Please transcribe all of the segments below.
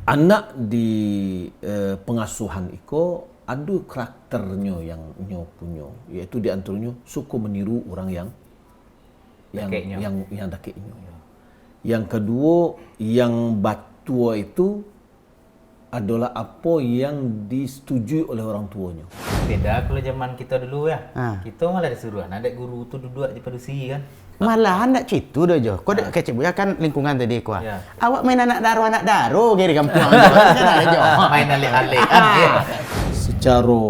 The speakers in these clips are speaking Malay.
anak di pengasuhan iko ada karakternya yang nyo punya, yaitu di antaranya suka meniru orang yang dakeknya. Yang kedua, yang batua itu adalah apa yang disetujui oleh orang tuanya. Beda kalau zaman kita dulu ya. Kita malah disuruh ada guru tu duduk di padusi kan. Malahan nak citu dah jo. Kau dak kecik buaya kan lingkungan tadi kuah. Awak main anak daro kiri kampung. Kan ada jo. Main alik-alik kan. Secara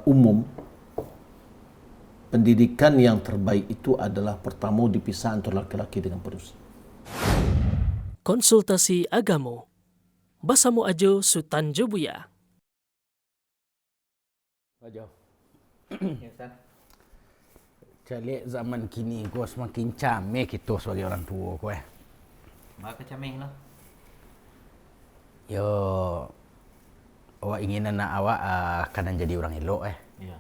umum, pendidikan yang terbaik itu adalah pertama dipisah antara laki-laki dengan padusi. Konsultasi Agamo Basamu Ajo Sutanjo Buya. Ajo. Calik zaman kini kau semakin cameh kita sebagai orang tua kau Maka cameh lah. Yo, awak ingin anak awak akan jadi orang elok Ya.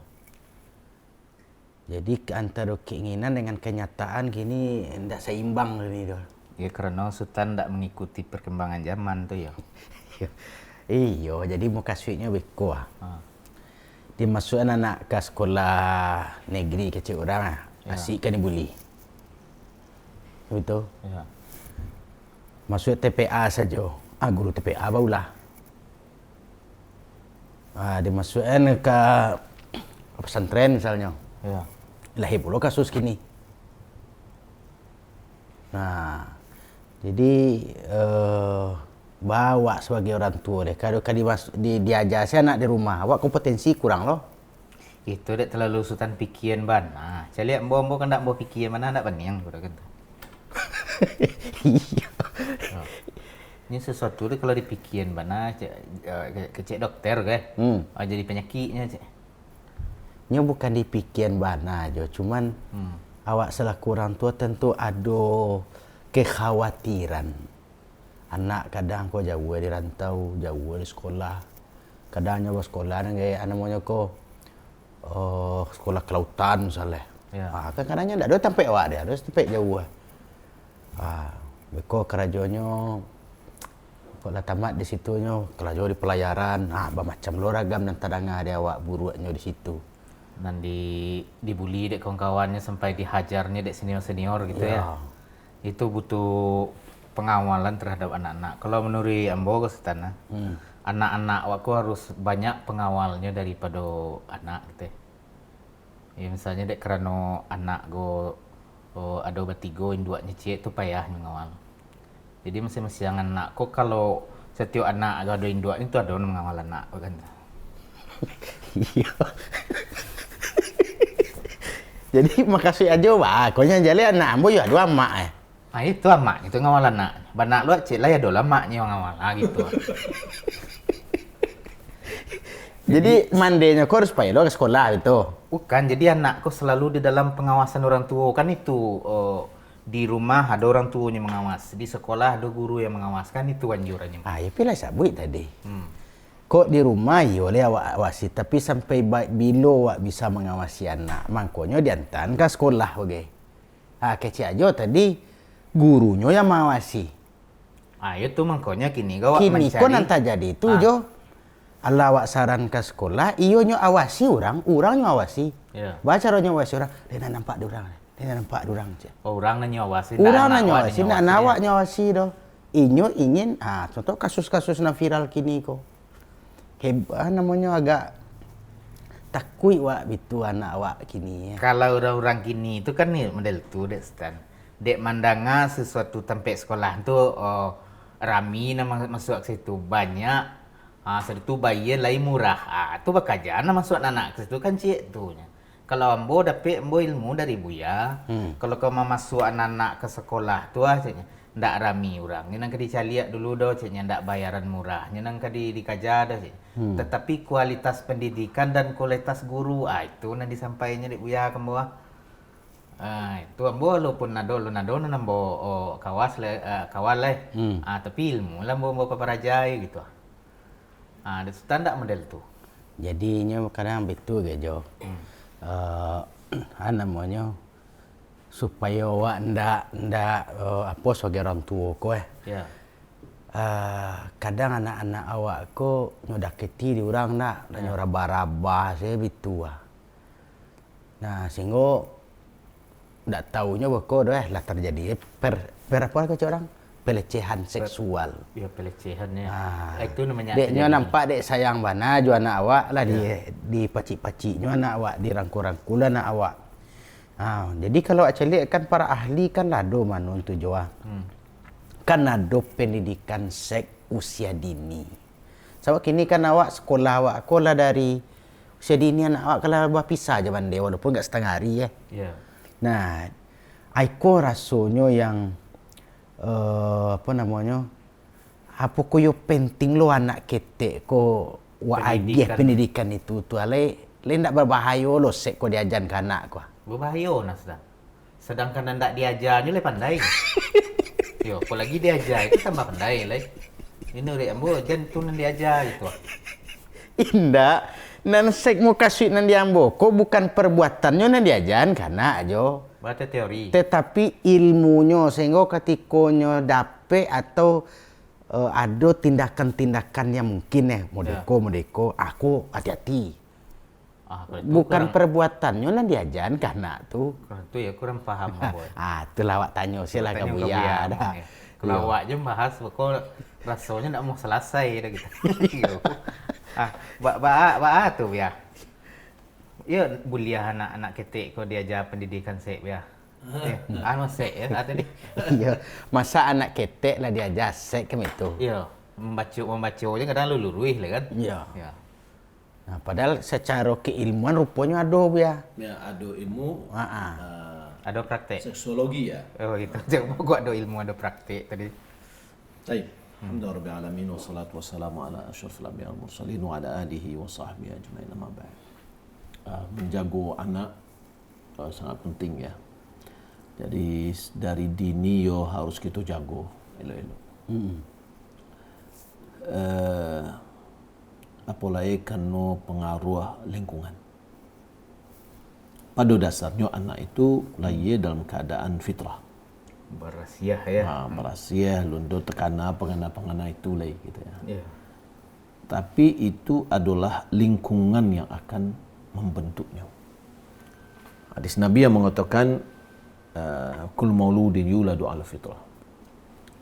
Jadi antara keinginan dengan kenyataan kini tidak seimbang ini doh. Ya kerana Sultan tak mengikuti perkembangan zaman tu ya. Iyo, jadi muka suitnya beko Dimasukkan anak ke sekolah negeri kecil orang asyik kan dibuli. Betul? Ya. Masuk TPA saja. Guru TPA barulah. Dimasukkan ke pesantren misalnya. Ya. Lahir pula kasus kini. Nah, jadi bawa sebagai orang tua deh. Kalau diajar saya anak di rumah, awak kompetensi kurang loh. Itu dah terlalu Sultan pikiran ban. Saya lihat mbok kan tak mbok pikiran mana nak pening kata kan. Iya. Ini sesuatu tu kalau dipikirin mana kecik dokter ke. Jadi penyakitnya cik. Ini bukan dipikiran bana aja, cuman awak selaku orang tua tentu ada kekhawatiran. Anak kadang kau jauh di rantau, jauh di sekolah. Kadang nyoba sekolah dengan anak maunya kau sekolah kelautan misalnya. Ya. Kan kadangnya tidak ada sampai awak dia, harus sampai jauh. Beko kerajonyo kalau tamat di situnya, kerajo di pelayaran, macam lo ragam dan tadanga dia awak buruannya di situ. Dan dibuli dek kawan-kawannya sampai dihajarnya dek senior-senior gitu ya. Itu butuh pengawalan terhadap anak-anak. Kalau menurut ambo ke Sultan, anak-anak waktu harus banyak pengawalnya daripada anak gitu. Ya misalnya dek kerana anak go ada bertiga induaknya cik tu payah mengawal. Jadi masing-masing anak kok kalau setiap anak ada induak itu ada orang mengawal anak kan. Iya. Jadi makasih aja wah, konya jadi anak ambo ya dua mak Itu amak itu ngawal anak. Banak lu cik lah ya dola maknya yang ngawal gitu. Jadi mandenya kau harus payah lo ke sekolah itu. Bukan, jadi anak kok selalu di dalam pengawasan orang tua kan itu. Di rumah ada orang tuanya mengawas, di sekolah ada guru yang mengawaskan, itu anjurannya. Ya pilih sabut tadi. Kok di rumah ya oleh awak awasi, tapi sampai bila awak bisa mengawasi anak, mangkonya diantar ke sekolah oke. Kecil aja tadi gurunya yang mengawasi. Itu mangkonya kini kau Kini mencari. kau nanti jadi itu jo. Allah awak saran ke sekolah, iyo nyo awasi orang nyo awasi. Ya. Baca nyo awasi orang, dia nampak di orang. Dia nampak di orang je. Orang nanya awasi. Orang nanya awasi, nak awak nyawasi doh. Inyo ingin, contoh kasus-kasus na viral kini ko. Namanya agak takui wak bitu anak awak kini. Kalau orang-orang kini itu kan nih model tu dek Stan. Dek mandanga sesuatu tempat sekolah tu rami nama masuk ke situ banyak. Sedu bayar lain murah. Tu bekerja nama masuk anak ke situ kan cik tu nya. Kalau ambo dapat ambo ilmu dari buya. Kalau kau mau masuk anak-anak ke sekolah tu ciknya ndak rami orang. Nyenang ke dicaliak dulu dah ciknya ndak bayaran murah. Nyenang ke dikajar dah cik. Tetapi kualitas pendidikan dan kualitas guru itu nanti disampainya di buya ke bawah. Itu ambo walaupun nado nambo kawas kawal tapi ilmu lah ambo paparajai gitu. Ada standar model tu. Jadinya kadang betul ke jo. Namanya supaya awak ndak apa sebagai orang tua ko Ya. kadang anak-anak awak ko nyodaketi di orang nak, dan nyoraba-raba saya bitu ah. Nah, sehingga ndak taunya beko dah lah terjadi per apa ke orang? Pelecehan seksual. Ya pelecehannya. Itu namanya. Deknya nampak dek sayang bana jo anak awak lah di pacik-paciknya anak awak, di rangkul-rangkul anak awak. Jadi kalau acalik kan para ahli kan lado manu tu joa. Kan ada pendidikan seks usia dini. Sebab kini kan awak sekolah dari usia dini anak awak kalau berpisah je bande walaupun enggak setengah hari ya. Yeah. Nah, aiko rasonyo yang apa namanya? Apa koyo penting lo anak ketek ko wa agih pendidikan itu tu ale ndak berbahaya lo sek ko diajan ke anak ko. Berbahaya nak sedangkan ndak diajarnya le pandai. Yo, kalau lagi diajar itu tambah pandai lah. Ini rek ambo jan tu nan diajar gitu. Indah, nan sek mau kasih nan diambo, kok bukan perbuatannya nan diajan karena ajo. Baca teori. Tetapi ilmunya sehingga ketikanya dape atau ada tindakan-tindakan yang mungkin modeko, aku hati-hati. Bukan perbuatannya nan diajan karena tu. Itu ya kurang paham boy. Tu lawak tanya sila ke Buya dah. Kalau awak je bahas kok rasanya ndak mau selesai dah gitu. Ba tu ya. Ya buliah anak-anak ketik kau diajar pendidikan seks ya. Seks ya tadi. Iya, masa anak ketek lah diajar seks kan itu. Iya, membaca je kadang luluruih lah kan. Iya. Nah, padahal secara keilmuan rupanya ada ya. Ya, ada ilmu. Ada praktek. Seksologi ya. Oh gitu. Jangan gua ada ilmu ada praktek tadi. Baik. Alhamdulillah rabbil alamin wassalatu wassalamu ala asyrafil anbiya'i wal mursalin wa ala alihi wa sahbihi ajmain amma ba'd. Menjaga anak sangat penting ya. Jadi dari dini yo harus kita jago elok-elok. Apalagi karena pengaruh lingkungan. Pada dasarnya anak itu lahir dalam keadaan fitrah. Berasiah ya. Berasiah, lundur tekana, pengana-pengana itu lah gitu ya. Yeah. Tapi itu adalah lingkungan yang akan membentuknya. Hadis Nabi yang mengatakan kul mauludin yuladu ala fitrah.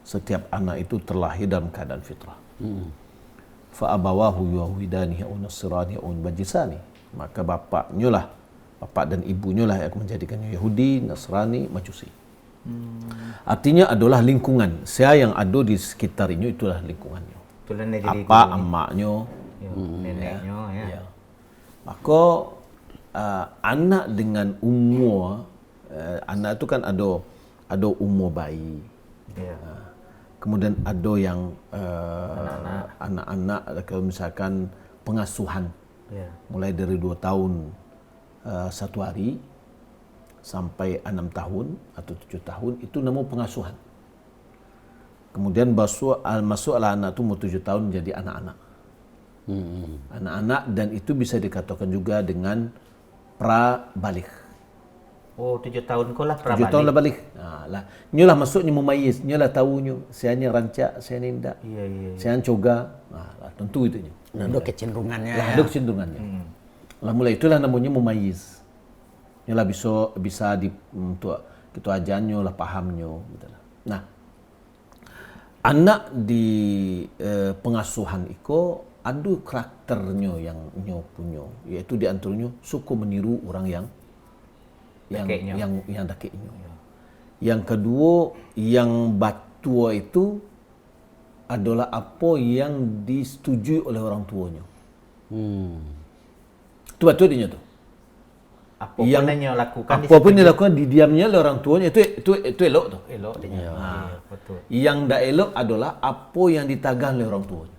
Setiap anak itu terlahir dalam keadaan fitrah. Fa abawahu yuhawidanihi aw nasrani aw bajisani. Maka bapak dan ibunya lah yang menjadikannya Yahudi, Nasrani, Majusi. Artinya adalah lingkungan. Saya yang ada di sekitarnya itulah lingkungannya. Apa emaknya, neneknya ya. Maka anak dengan umur anak itu kan ada umur bayi. Ya. Kemudian ada yang anak-anak kalau misalkan pengasuhan. Ya. Mulai dari 2 tahun 1 hari sampai 6 tahun atau 7 tahun itu nama pengasuhan. Kemudian masuklah anak itu umur 7 tahun menjadi anak-anak. Anak-anak dan itu bisa dikatakan juga dengan pra-balik. Oh, 7 tahun kau lah 7 tahun lah balik. Lah, nyolah masuknya mumayyiz, nyolah tahunya. Saya ni rancak, saya ni tidak. Iya. Saya coga. Lah, tentu itu. Ada kecenderungannya. Lah, ada kecenderungannya. Lah, mulai itulah namanya mumayyiz. Nyolah bisa di kita ajannya lah pahamnya gitu lah. Nah, anak di pengasuhan itu ada karakternya yang nyo punya, yaitu di antaranya suka meniru orang yang dakiknya. Yang kedua, yang batua itu adalah apa yang disetujui oleh orang tuanya. Itu batua dia tu. Apapun yang lakukan, apapun yang lakukan didiamnya oleh orang tuanya itu elok tu. Elok dia. Betul. Yang tak elok adalah apa yang ditagih oleh orang tuanya.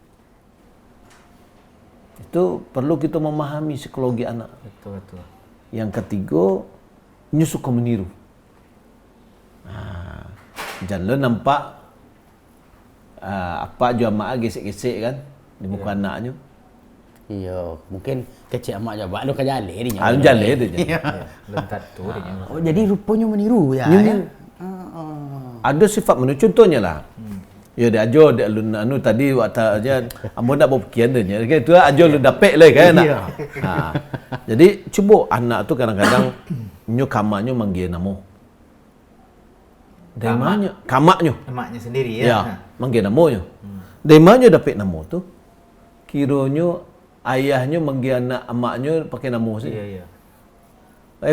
Itu perlu kita memahami psikologi anak. Betul. Yang ketiga, dia suka meniru. Jangan nampak apa jamaah gesek-gesek kan di muka anaknya. Iya, mungkin kecil amak je buat lu ke jale dia. Jale tu je. Lentat tu dia. Oh, jadi rupanya meniru ya. Ada sifat meniru. Contohnya lah, Ya dia ajo dia lu anu tadi waktu aja ambo nak berpikiran dia. Itu ajo lu dapet lah kan. Jadi cuba anak tu kadang-kadang nyo kamanyo manggil namo. Dari mana? Kamaknyo. Emaknya sendiri Ya, ya. manggil namonyo. Dari mana dapat namo tu? Kironyo ayahnya manggil anak emaknya pakai namo sih. Iya.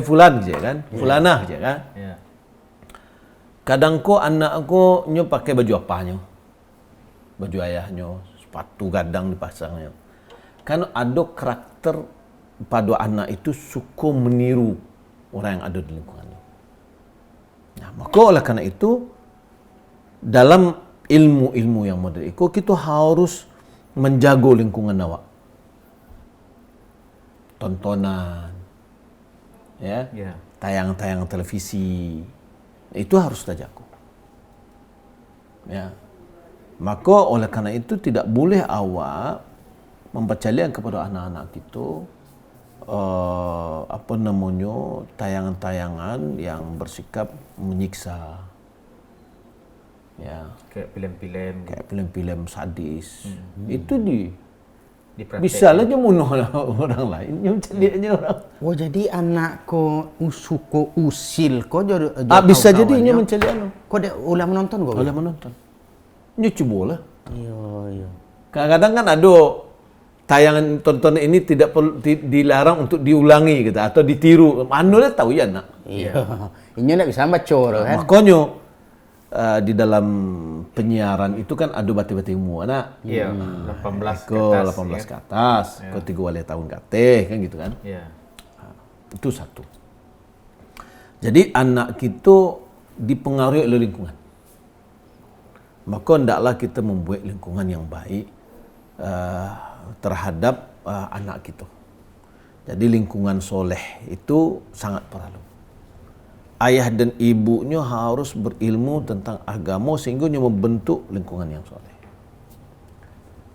Fulan je kan? Fulanah je kan? Ya. Kadang ko anak ko nyo pakai baju apanya? Baju ayahnya, sepatu gadang dipasangnya. Kan ada karakter pada anak itu suka meniru orang yang ada di lingkungannya. Nah, maka oleh karena itu dalam ilmu-ilmu yang modern itu kita harus menjaga lingkungan awak. Tontonan, ya, tayangan-tayangan televisi itu harus kita jaga. Ya. Maka oleh karena itu tidak boleh awak mempercayai kepada anak-anak kita tayangan-tayangan yang bersikap menyiksa. Ya. Kayak film-film sadis. Itu bisa lah dia bunuh orang lain, dia menceliaknya orang. Oh jadi anak ko suko usil ko jadi bisa jadi dia menceliak lo. Ko dia ulah menonton ko? Ulah menonton. Dia cuba lah. Iya. Kadang-kadang kan ada tayangan tontonan ini tidak perlu dilarang untuk diulangi gitu atau ditiru. Anu lah tahu ya nak. Iya. Ini nak bisa baca kan. Makanya di dalam penyiaran itu kan ada bati-bati umur anak. Iya, 18 ke atas. 18 ke atas, ke 3 tahun ke atas kan gitu kan. Iya. Itu satu. Jadi anak kita dipengaruhi oleh lingkungan. Maka hendaklah kita membuat lingkungan yang baik terhadap anak kita. Jadi lingkungan soleh itu sangat perlu. Ayah dan ibunya harus berilmu tentang agama sehingga membentuk lingkungan yang soleh.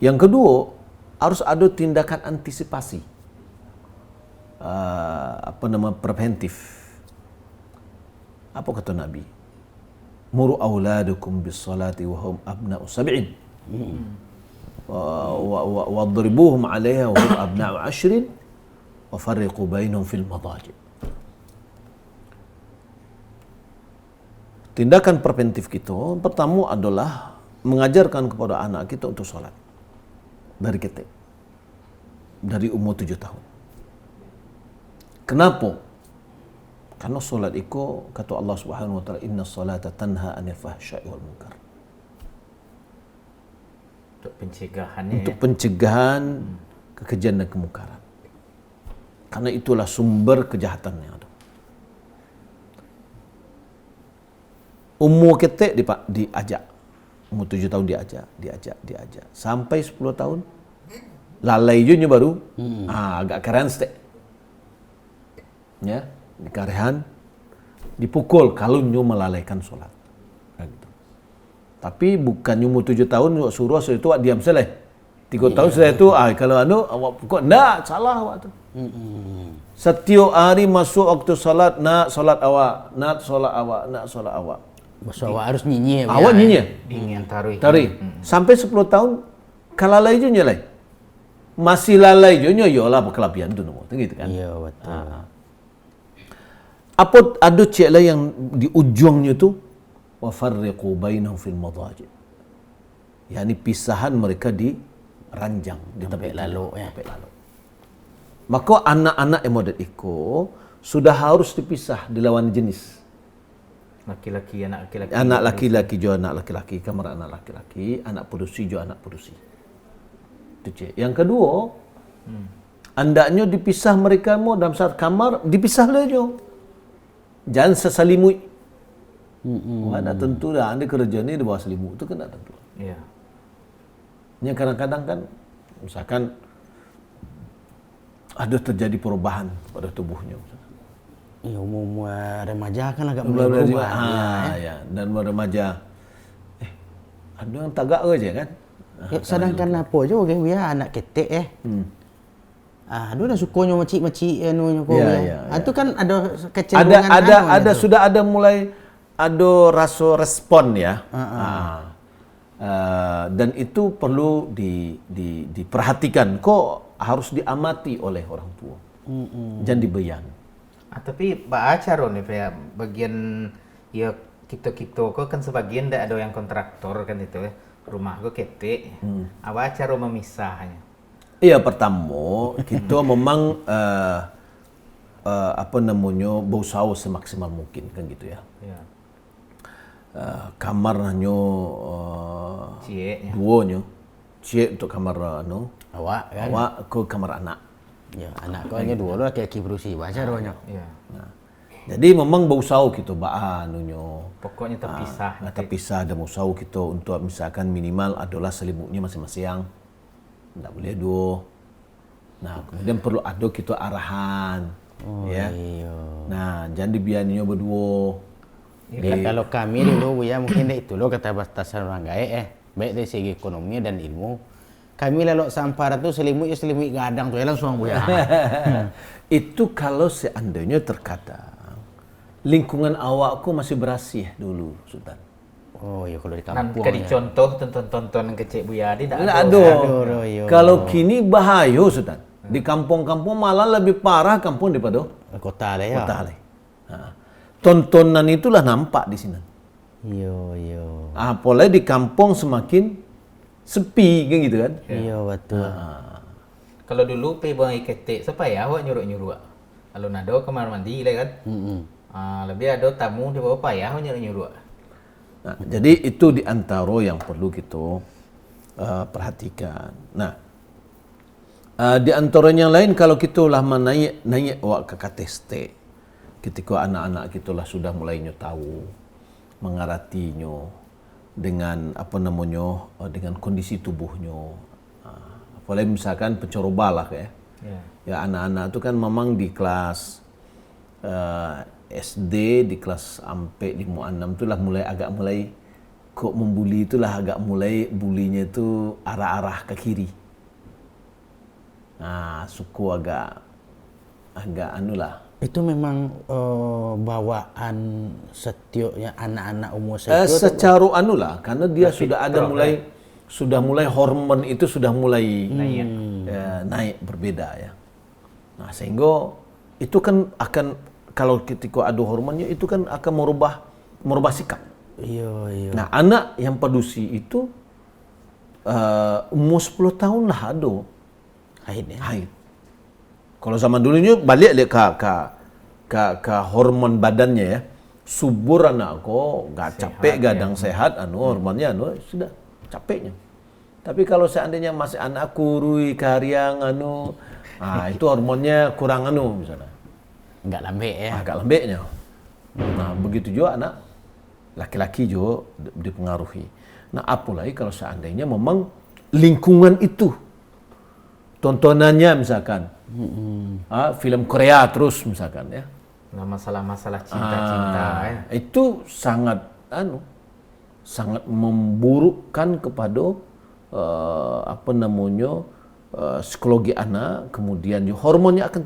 Yang kedua, harus ada tindakan antisipasi. Preventif. Apa kata Nabi? Muru auladukum bis salati wa hum abna'u sab'in. Wadribuhum 'alayha wa hum abna'u 'ashrin wa farriqu bainahum fil madaji'. Tindakan preventif kita pertama adalah mengajarkan kepada anak kita untuk solat dari kecil, dari umur 7 tahun. Kenapa? Karena solat itu kata Allah Subhanahu wa taala, inna salata tanha 'anil fahsya'i wal munkar. Untuk pencegahannya. Untuk pencegahan kekejian dan kemungkaran. Karena itulah sumber kejahatan yang ada. Umur ketek diajak. Umur 7 tahun diajak. Sampai 10 tahun lalai je baru agak keren stek. Ya, dikarehan dipukul kalau nyu melalaikan solat. Gitu. Tapi bukan umur 7 tahun suruh itu diam seleh. 3 tahun sudah itu kalau awak pukul enggak salah awak tu. Setiap hari masuk waktu solat nak solat awak. Maksud awak harus nyinyir. Awak nyinyir. Ingin tarik. Sampai 10 tahun kalau lalai je nyelai. Masih lalai je nyoyolah berkelapian tu nama. Gitu kan. Iya betul. Apa ada cik lain yang di ujungnya tu wa farriqu bainahum fil madaji'. Yani pisahan mereka di ranjang di tepi lalu ya. Maka anak-anak yang model itu sudah harus dipisah di lawan jenis. Anak laki-laki. Anak laki-laki jo anak laki-laki, kamar anak laki-laki, anak perusi jo anak perusi. Itu cik. Yang kedua, andaknya dipisah mereka mau dalam satu kamar, dipisah lah jo. Jangan sesalimui. Wah, tentu dah anda kerja ni di bawah selimut tu kan tak tentu. Iya. Yang kadang-kadang kan misalkan ada terjadi perubahan pada tubuhnya. Ya umum remaja kan agak mulai berubah. Ya. Dan remaja ada yang tagak aja kan. Sedangkan apa je orang dia anak ketek aduh dah sukanya macik-macik anunya ko. Itu kan ada kecenderungan ada sudah ada mulai ada rasa respon ya. Dan itu perlu diperhatikan. Kok harus diamati oleh orang tua. Jangan dibeyan. Tapi acara nih ya bagian ya kita kok kan sebagian ada yang kontraktor kan itu ya. Rumah gue ketik. Acara memisahnya. Iya, pertama kita memang berusaha semaksimal mungkin kan gitu ya. Ya. Kamar hanya Cieknya. duanya. Ciek untuk kamar Awak kan? awak ke kamar anak. Ya, anak kau hanya dua lah kayak berusi baca rohnya. Iya. Nah, jadi memang berusaha kita nunyo. Pokoknya terpisah. Terpisah dan berusaha kita untuk misalkan minimal adalah selimutnya masing-masing. Tidak boleh dua. Nah, kemudian perlu ada kita arahan. Ya. Iya. Nah, jangan dibiarkannya berdua. Ya, kalau kami dulu ya mungkin itu loh kata batasan orang gae baik dari segi ekonomi dan ilmu. Kami lalu sampar itu selimut gadang tuh ya langsung buya. Itu kalau seandainya terkadang lingkungan awakku masih bersih dulu, Sultan. Oh iya kalau di Kan kampung kayak ya. dicontoh tonton-tonton ke Cik Buyadi tak Nggak ada. ada. iya. Kalau kini bahaya, Sultan. Di kampung-kampung malah lebih parah kampung daripada Kota lah ya. kota. Nah, tontonan itulah nampak di sini. Iya. Apalagi di kampung semakin sepi kan gitu kan. Iya betul. Kalau dulu pe bang ketik siapa ya awak nyuruh-nyuruh. Kalau nado kamar mandi lah kan. Lebih ada tamu di bawah ya awak nyuruh-nyuruh. Nah, jadi itu di antara yang perlu kita perhatikan. Nah, di antara yang lain kalau kita lah naik awak ke KTST, ketika anak-anak kita lah sudah mulai tahu mengaratinya dengan dengan kondisi tubuhnya. Apalagi misalkan pencoroba lah ya. Ya anak-anak itu kan memang di kelas SD, di kelas sampai 5-6 itulah mulai kok membuli itulah agak mulai bulinya itu arah-arah ke kiri. Nah, suku agak anulah. Itu memang bawaan setiapnya anak-anak umur segitu. Secara anulah karena dia sudah mulai hormon itu sudah mulai naik berbeda ya. Nah, sehingga itu kan akan kalau ketika ada hormonnya itu kan akan merubah sikap. Iya. Nah, anak yang pedusi itu umur 10 tahun lah ada haid. Kalau zaman dulunya balik dia ke hormon badannya ya. Subur anak kok enggak capek gadang sehat hormonnya sudah capeknya. Tapi kalau seandainya masih anak kurui kariang itu hormonnya kurang misalnya. Enggak lembek ya. Agak lembeknya. Nah, begitu juga anak laki-laki juga dipengaruhi. Nah, apalagi kalau seandainya memang lingkungan itu tontonannya misalkan film Korea terus misalkan ya. Nah, masalah-masalah cinta-cinta ya. Itu sangat sangat memburukkan kepada psikologi anak, kemudian hormonnya akan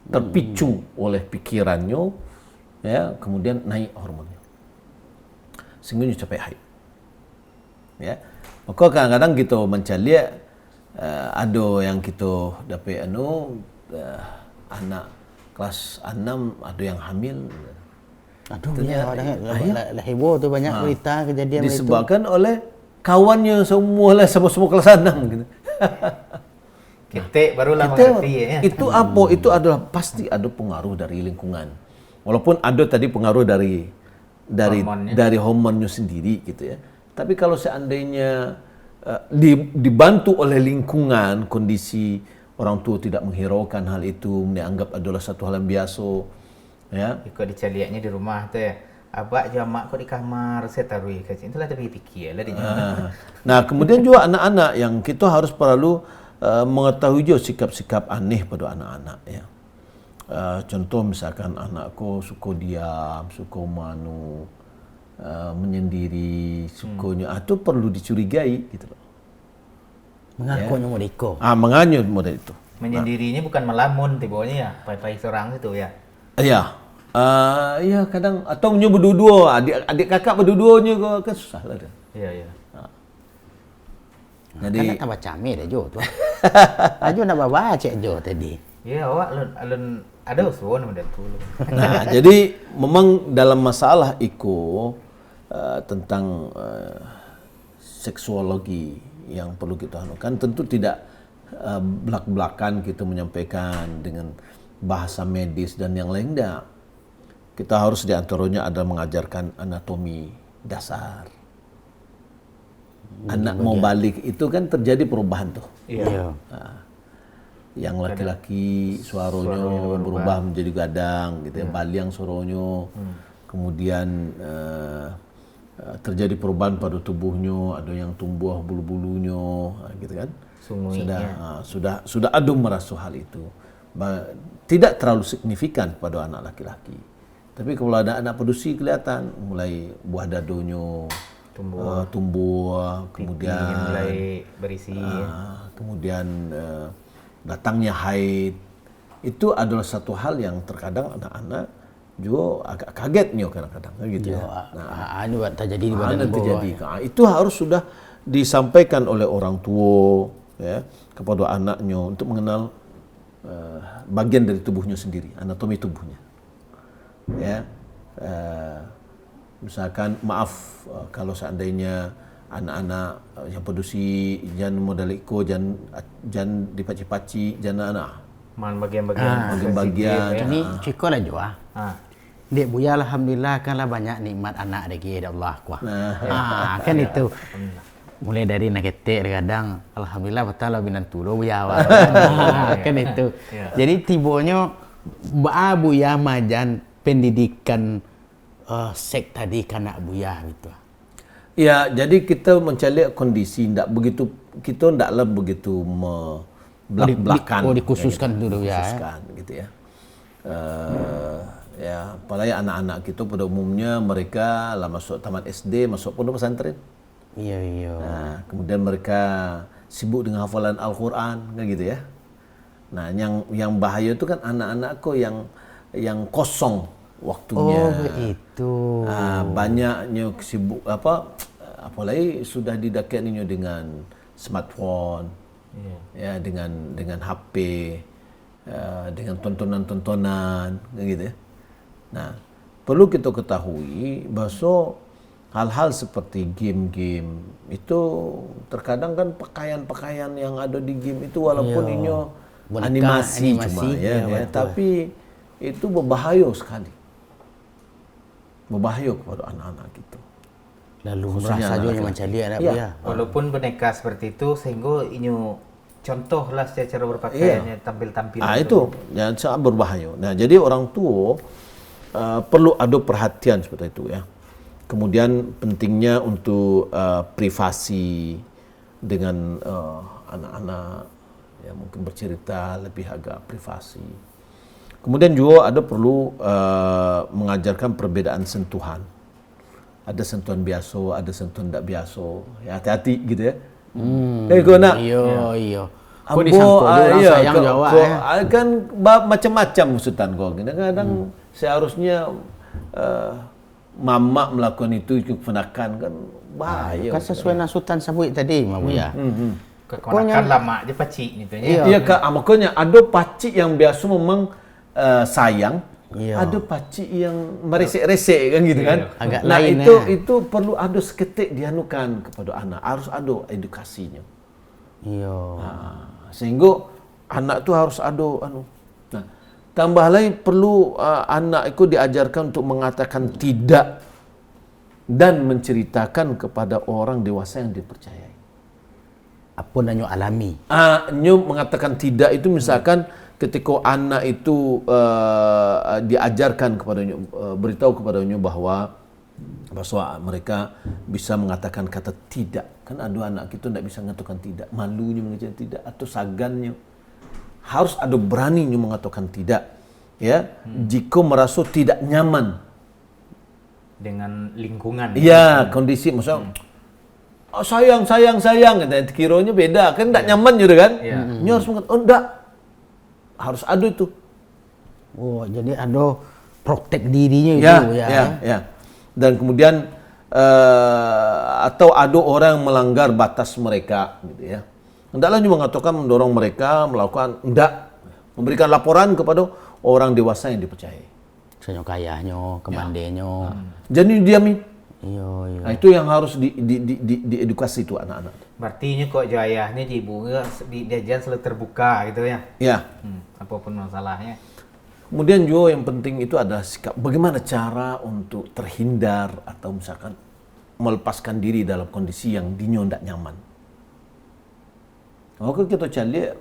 terpicu oleh pikirannya ya, kemudian naik hormonnya sehingga capai haid ya. Maka kadang-kadang kita mencari ada yang kita dapat anak kelas 6 ada yang hamil. Aduh ya, lah heboh tuh banyak berita kejadian disebabkan oleh kawannya semua kelas 6 gitu. Ketik barulah mengerti ya. Itu apa? Itu adalah pasti ada pengaruh dari lingkungan. Walaupun ada tadi pengaruh dari hormonnya sendiri gitu ya. Tapi kalau seandainya dibantu oleh lingkungan, kondisi orang tua tidak menghiraukan hal itu, dianggap adalah satu hal yang biasa ya. Ikut dicaliaknya di rumah tuh ya. Abak jamak kok di kamar saya taruh ke sini. Itulah tapi pikir lah dia. Nah, kemudian juga anak-anak yang kita harus perlu mengetahui juga sikap-sikap aneh pada anak-anak ya. Contoh misalkan anakku suka diam, suka menyendiri, sukanya itu perlu dicurigai gitu loh. Mengakunya modeko. Mengaku model itu. Menyendirinya bukan melamun tibanya ya, pai-pai seorang itu ya. Iya. Ya kadang atau berdua, adik kakak berdua-duanya kan susah lah. Iya. Jadi Jadi kan tambah cami dah Jo tu. Ajo nak bawa cek Jo tadi. Ya, awak alun ada usuan model tu. nah, jadi memang dalam masalah itu tentang seksuologi yang perlu kita anukan tentu tidak belak-belakan kita menyampaikan dengan bahasa medis dan yang lain enggak. Kita harus diantaranya ada mengajarkan anatomi dasar. Anak mau balik itu kan terjadi perubahan tuh. Iya. Yang laki-laki suaranya berubah menjadi gadang gitu ya, baliang suaranya. Kemudian terjadi perubahan pada tubuhnya, ada yang tumbuh bulu-bulunya gitu kan. Sudah ada merasa hal itu. Tidak terlalu signifikan pada anak laki-laki. Tapi kalau ada anak pedusi kelihatan mulai buah dadonya tumbuh, kemudian mulai berisi. Kemudian datangnya haid. Itu adalah satu hal yang terkadang anak-anak juga agak kagetnya kadang-kadang gitu ya. Ini terjadi di badan terjadi. Itu harus sudah disampaikan oleh orang tua ya kepada anaknya untuk mengenal bagian dari tubuhnya sendiri, anatomi tubuhnya. Ya. Misalkan maaf kalau seandainya anak-anak yang pedusi jangan modal iko jangan dipaci-paci jangan anak Man bagian-bagian. Ini ciko lah Jo. Dek Buya alhamdulillah kan lah banyak nikmat anak lagi dari Allah kuah. Kan itu. Mulai dari nak ketek kadang alhamdulillah betul lah binan tulo Buya. Kan itu. Jadi tibonya Buya majan pendidikan seks tadi kanak Buya gitu. Ya, jadi kita mencari kondisi kita ndaklah begitu belak-belakan. Dikhususkan dulu ya. Dikhususkan gitu ya. Ya, apalagi anak-anak kita pada umumnya mereka lah masuk taman SD, masuk pondok pesantren. Iya. Nah, kemudian mereka sibuk dengan hafalan Al-Qur'an kan gitu ya. Nah, yang bahaya itu kan anak-anak kok yang kosong waktunya. Oh, begitu. Banyaknya sibuk apalagi sudah didekatinya dengan smartphone. Ya, dengan HP, dengan tontonan-tontonan gitu ya. Nah, perlu kita ketahui bahwa hal-hal seperti game-game itu terkadang kan pakaian-pakaian yang ada di game itu walaupun ini animasi cuma ya, tapi itu berbahaya sekali. Berbahaya kepada anak-anak itu. Lalu merasa juga macam dia nak ya. Walaupun boneka seperti itu sehingga ini contohlah secara berpakaiannya tampil-tampil. Itu yang sangat berbahaya. Nah, jadi orang tua perlu ada perhatian seperti itu ya. Kemudian pentingnya untuk privasi dengan anak-anak ya mungkin bercerita lebih agak privasi. Kemudian juga ada perlu mengajarkan perbedaan sentuhan. Ada sentuhan biasa, ada sentuhan tidak biasa. Ya hati-hati gitu ya. Kau nak? Iya. Kau disangkut orang sayang jawab kan macam-macam maksudkan kau. Kadang-kadang seharusnya mama melakukan itu keponakan kan bahaya. Kan sesuai nasutan sabui tadi Mak Buya. Keponakan lama je pacik gitu ya. Iya Kak, makanya ada pacik yang biasa memang sayang. Ada pacik yang meresek-resek kan gitu kan. Agak nah lain itu perlu ada seketik dianukan kepada anak. Harus ada edukasinya. Iya. Sehingga anak tu harus ada Nah, tambah lagi perlu anak itu diajarkan untuk mengatakan tidak dan menceritakan kepada orang dewasa yang dipercayai. Apa yang alami? Nyo mengatakan tidak itu misalkan ketika anak itu diajarkan kepadanya, beritahu kepadanya bahwa mereka bisa mengatakan kata tidak. Kan ada anak itu tidak bisa mengatakan tidak, malunya mengatakan tidak atau sagannya. Harus ada beraninya mengatakan tidak. Ya, jika merasa tidak nyaman dengan lingkungan. Ya, kondisi maksudnya sayang kata kiranya beda kan tidak nyaman juga kan. Nyo harus mengatakan enggak. Harus ada itu. Oh, jadi ada protek dirinya itu ya. Dan kemudian atau ada orang yang melanggar batas mereka, gitu ya. Hendaklah juga mengatakan mendorong mereka melakukan memberikan laporan kepada orang dewasa yang dipercayai. Senyo kayahnya, kemandenyo. Jadi diami. Iya, iya. Nah, itu yang harus diedukasi itu anak-anak. Berarti ini kok ayahnya ibu diajar selalu terbuka gitu ya. Ya. Apapun masalahnya. Kemudian juga yang penting itu adalah sikap. Bagaimana cara untuk terhindar atau misalkan melepaskan diri dalam kondisi yang dinyo tidak nyaman. Maka kita cari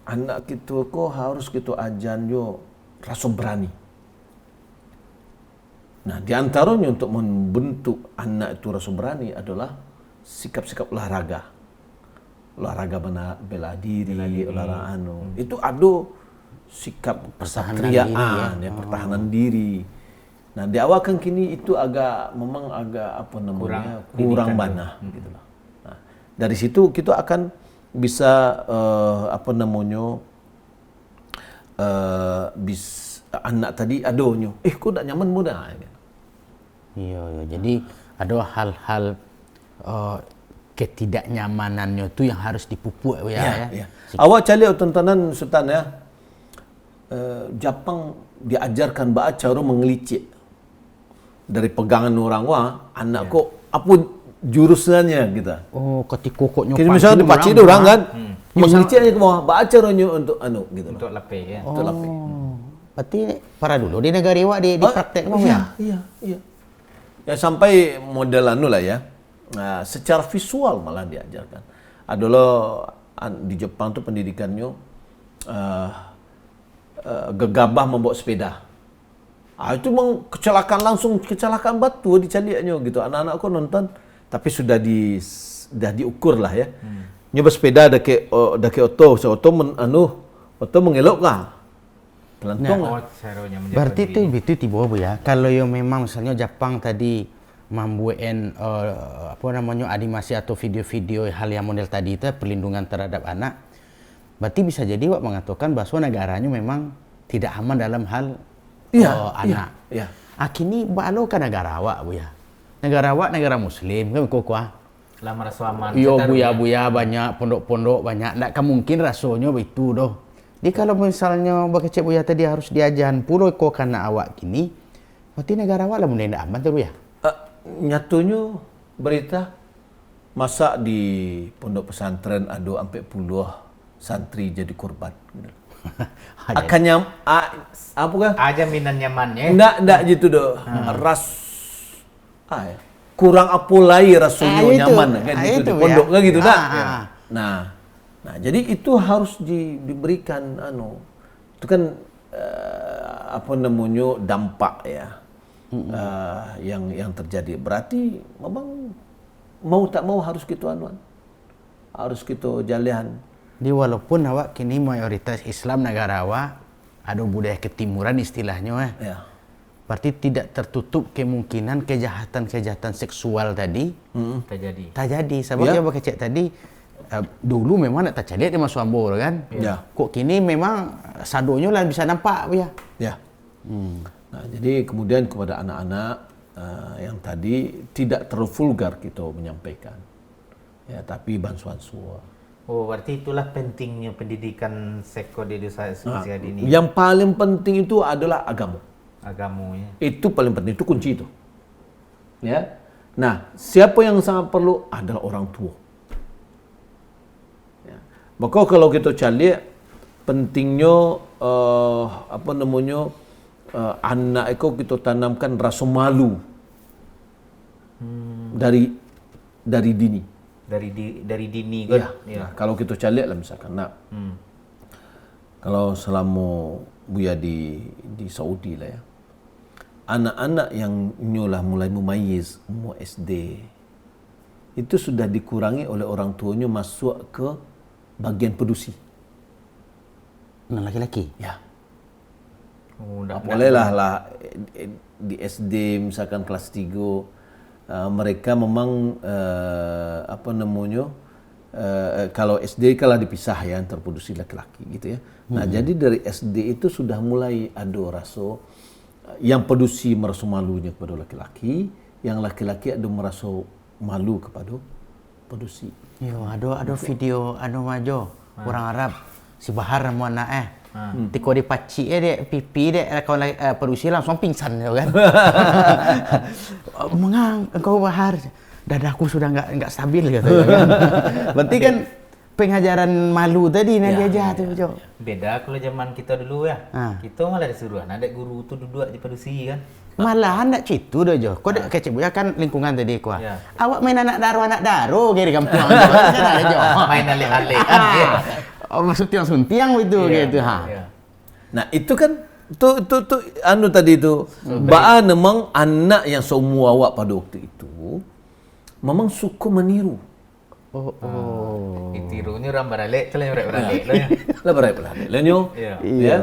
anak kita kok harus kita ajan yo rasa berani. Nah, di antaranya untuk membentuk anak itu rasa berani adalah sikap-sikap olahraga. Olahraga bela diri, olahraga itu ada sikap persatriaan, pertahanan diri. Nah, di awal kan kini itu memang agak kurang banah gitu lah. Nah, dari situ kita akan bisa anak tadi adonyo kok tak nyaman muda. Iya, jadi ada hal-hal ketidaknyamanannya itu yang harus dipupuk ya. Awak cari tontonan Sultan ya. Jepang diajarkan cara mengelicik dari pegangan orang anak kok apa jurusannya kita. Oh, ketika kok nyopan. Misalnya dipacik orang kan. Mengelicik aja ke bawah, baca untuk gitu. Untuk lapeh ya. Untuk lapeh. Berarti para dulu di negara Iwa di praktek ya. Iya. Ya sampai model lah ya. Nah, secara visual malah diajarkan. Adalah di Jepang tuh pendidikannya gegabah membawa sepeda. Itu kecelakaan batu dicaliannya gitu. Anak-anakku nonton tapi sudah diukur lah ya. Nyoba sepeda ada ke oto mengelok kah? Pelantong. Berarti itu tiba Bu ya. Kalau yang memang misalnya Jepang tadi membuat animasi atau video-video hal yang model tadi itu perlindungan terhadap anak. Berarti bisa jadi Wak mengatakan bahwa negaranya memang tidak aman dalam hal anak. Iya. Kini balo kan negara Wak Bu ya. Negara Wak negara Muslim kan kok Lama rasa aman. Yo buya banyak pondok-pondok banyak. Ndak mungkin rasanya itu doh. Jadi kalau misalnya bakecek buya tadi harus diajan pulau kok karena awak kini, berarti negara awak lah mulai ndak aman tuh ya. Nyatunya berita masa di pondok pesantren ada sampai puluh santri jadi korban. Akannya apa kan? Aja minan nyamannya. Ndak gitu doh. Kurang apulai rasanya nyaman kan gitu di pondok kan gitu dah. Nah, jadi itu harus diberikan itu kan dampak ya. Yang terjadi. Berarti memang mau tak mau harus gitu harus gitu jalihan. Di walaupun awak kini mayoritas Islam negara awak ada budaya ketimuran istilahnya ya. Berarti tidak tertutup kemungkinan kejahatan seksual tadi terjadi. Sebabnya bakecek tadi dulu memang nak terjadi sama suambo kan. Ya. Kok kini memang sadonya lah bisa nampak ya. Ya. Nah, jadi kemudian kepada anak-anak yang tadi tidak terlalu vulgar kita menyampaikan. Ya, tapi bansuan-suan. Oh, berarti itulah pentingnya pendidikan seko di desa ini. Yang paling penting itu adalah agamanya. Itu paling penting, itu kunci itu. Ya. Nah, siapa yang sangat perlu adalah orang tua. Ya. Maka kalau kita cari pentingnya anak itu kita tanamkan rasa malu dari dini. Dari dini kan. Ya. Nah, kalau kita cari lah misalkan kalau selama buya di Saudi lah ya. Anak-anak yang mulai mumayyiz, umur SD itu sudah dikurangi oleh orang tuanya masuk ke bagian pedusi. Nah, laki-laki? Ya. Bolehlah di SD misalkan kelas 3 mereka memang kalau SD kalah dipisah ya antar pedusi laki-laki gitu ya. Nah, jadi dari SD itu sudah mulai ada rasa yang pedusi merasa malunya kepada laki-laki, yang laki-laki ada merasa malu kepada si. Yo, ada video majo orang Arab si Bahar nama anak tiko di paci dek pipi dek kawan perusi langsung pingsan ya kan. Mengang engkau Bahar, dadaku sudah enggak stabil gitu kan. Berarti kan pengajaran malu tadi dia aja tuh Jo. Beda kalau zaman kita dulu ya. Kita malah disuruh ada guru tu duduk di perusi kan. Malahan nak citu dah Jo. Kau dak kecek buaya kan lingkungan tadi ku. Awak main anak daro ke di kampung. Kan ada Jo. Main alik-alik kan. Oh, suntiang itu gitu ha. Nah, itu kan tu tadi tu baa memang anak yang seumur awak pada waktu itu memang suka meniru. Ditirunya orang beralik, telah orang beralik lah ya. Lah beralik lah nyo. Ya.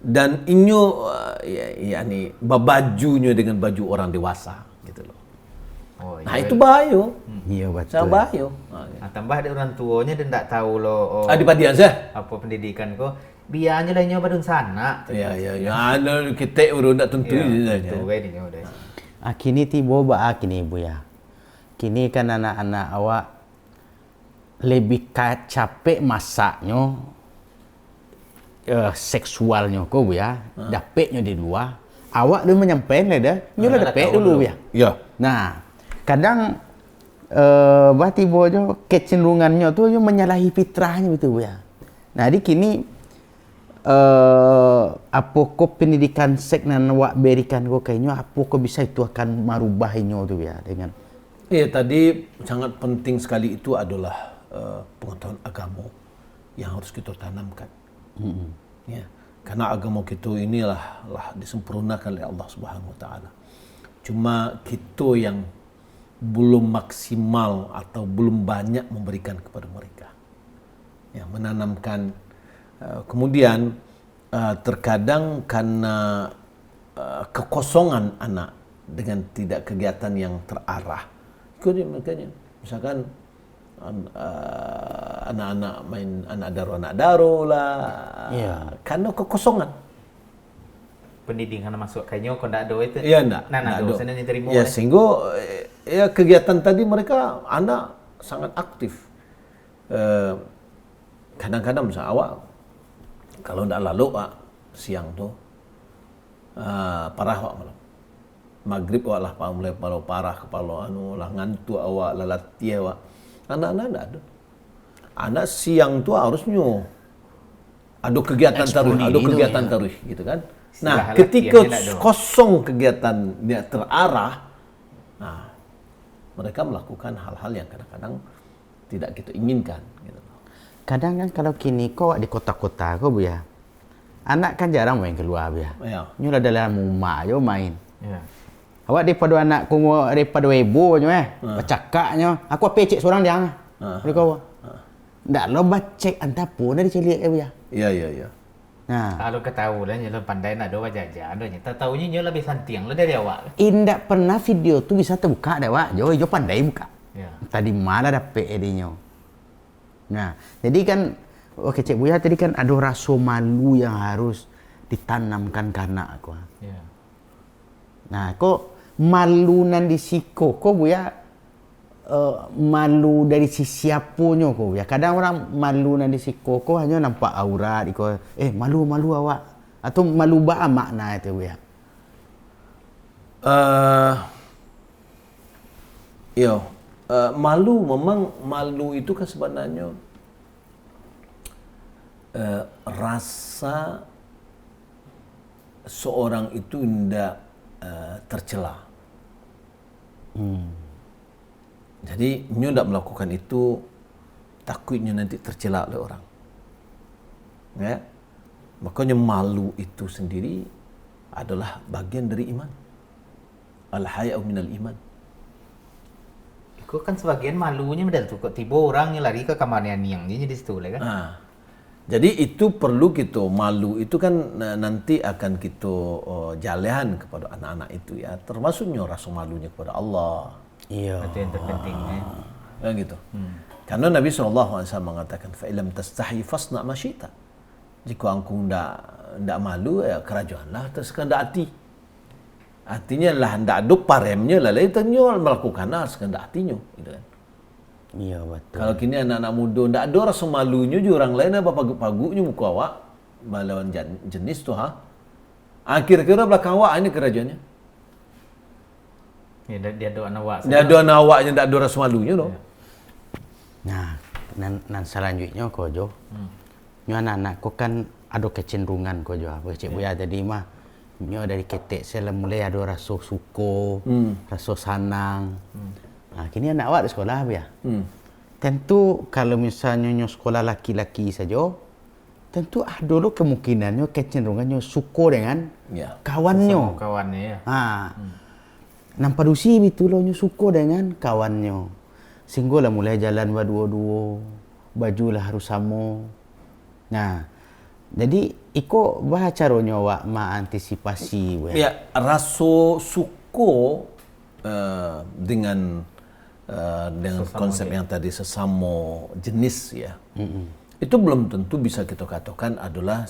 Dan inyo yakni bajunya dengan baju orang dewasa gitu loh. Nah, itu bahaya. Iya betul. Sangat bahaya. Tambah ada orang tuanya dia tak tahu lo Adipadian sah. apa pendidikan ko. Biarnya lah nyo badun sana. Ya. Ada kita urut tak tentu Ya, je. itu dia udah. Kini tibo kini ibu ya. Kini kan anak-anak awak lebih capek masaknya seksualnya kau ya. Dapetnya di luar. Awak dia menyampaikan dah. Nyo lah dapet dulu ya. Ya. Nah, kadang tibo jo kecenderungannya tu jo menyalahi fitrahnya betul ya. Nah, di kini apakah pendidikan seks nan awak berikan kau kayaknya apakah bisa itu akan merubahnya tu ya dengan Tadi sangat penting sekali itu adalah pengetahuan agama yang harus kita tanamkan. Ya, karena agama kita inilah disempurnakan oleh Allah Subhanahu Wa Taala. Cuma kita yang belum maksimal atau belum banyak memberikan kepada mereka. Ya, menanamkan. Kemudian terkadang karena kekosongan anak dengan tidak kegiatan yang terarah, makanya misalkan anak-anak main anak daro lah, karena kekosongan. Pendidikan masuk kayaknya kau tak ada itu. Iya enggak. Nah, dosen yang diterima. Ya, sehingga kegiatan tadi mereka anak sangat aktif. Kadang-kadang misalnya awak kalau ndak lalu siang tu parah awak malam. Maghrib awak lah mulai parah kepala lah ngantuk awak lah latih awak. Anak-anak ndak ada. Anak siang tu harusnya ada kegiatan taruh gitu kan. Nah, ketika kosong kegiatan dia terarah, mereka melakukan hal-hal yang kadang-kadang tidak kita inginkan gitu. Kadang kan kalau kini kau di kota-kota kau bu ya, anak kan jarang main keluar bu ya. Nyulah dalam rumah aja main. Awak daripada anak ku daripada webo je bercakapnya, aku apa cek seorang dia. Kau. Ndak lo bacek antah pun dari celik bu ya. Iya. Nah, kalau ketahu lah nyala pandai nak doa jajan doanya. Tak tahunya nyala lebih santiang lah dari awak. Indak pernah video tu bisa terbuka dah wak. Jo pandai buka. Ya. Tadi mana dapet edinya. Nah, jadi kan Cik Buya tadi kan ada rasa malu yang harus ditanamkan ke anak aku. Ya. Nah, kok malu nan di siko kok Buya malu dari sisi apanya kok ya. Kadang orang malu nan di siko kok hanya nampak aurat iko malu awak atau malu ba makna itu Buya. Malu itu kan sebenarnya rasa seorang itu tidak tercela. Jadi nyo tidak melakukan itu takutnya nanti tercela oleh orang. Ya, makanya malu itu sendiri adalah bagian dari iman. Al-haya'u minal iman. Kau kan sebagian malunya medal tu kok tiba orang yang lari ke kamarnya niang jadi di situ lah kan. Jadi itu perlu kita malu itu kan nanti akan kita jalan kepada anak-anak itu ya, termasuknya rasa malunya kepada Allah. Iya. Itu yang terpenting Kan gitu. Karena Nabi SAW mengatakan fa illam tastahi fasna ma syi'ta. Jika engkau ndak malu ya kerajaanlah terserah hati. Artinya lah ndak ada paremnya lah lain tanyo melakukan hal sekendak hatinya gitu kan. Iya betul. Kalau kini anak-anak muda ndak ada rasa malunya je orang lain apa pagu-pagunya muka awak melawan jenis tu ha. Kira-kira belakang awak ini kerajaannya. Ya, dia ada anak awak. Dia ada anak awaknya ndak ada rasa malunya doh. Nah, nan selanjutnya ko jo. Nyo anak-anak ko kan ada kecenderungan ko jo. Apa cik buya tadi mah nyo dari ketek saya mulai ada rasa suko, rasa sanang. Nah, kini anak awak di sekolah ya. Tentu kalau misalnya nyo sekolah laki-laki saja, tentu ada lo kemungkinannya kecenderungannya suko dengan kawannya. Kawannya ya. Nampak dusi itu lo nyo suko dengan kawannya. Sehingga lah mulai jalan berdua-dua, baju lah harus sama. Nah, jadi iko bah caranya awak mengantisipasi. Ya, rasa suko dengan konsep yang tadi sesama jenis ya. Itu belum tentu bisa kita katakan adalah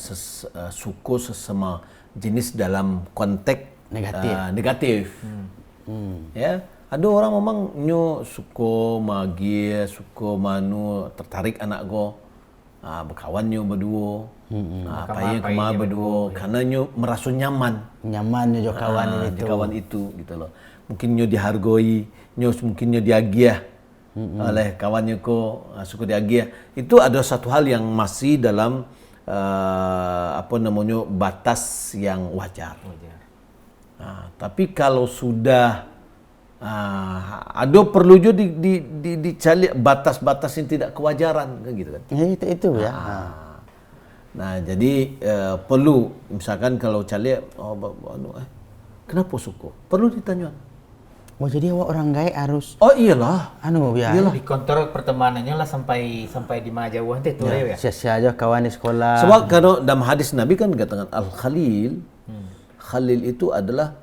suko sesama jenis dalam konteks negatif. Ya, ada orang memang nyo suko magi, suko manu tertarik anak go. Berkawan nyo berdua. Payah kemar berdua karena nyo merasa nyaman nyo kawan itu. Kawan itu gitu loh. Mungkin nyo dihargai, mungkin nyo diagiah oleh kawannya ko suku diagiah. Itu ada satu hal yang masih dalam batas yang wajar. Tapi kalau sudah ada perlu juga dicari batas-batas yang tidak kewajaran kan gitu kan. Itu ya. Nah, jadi perlu misalkan kalau cari kenapa suku? Perlu ditanya. Oh, jadi awak orang gaek harus iyalah. Iyalah. Dikontrol pertemanannya lah sampai di mana jauh nanti tuh ya. Sia-sia aja kawan di sekolah. Sebab kalau dalam hadis Nabi kan katakan al-khalil. Khalil itu adalah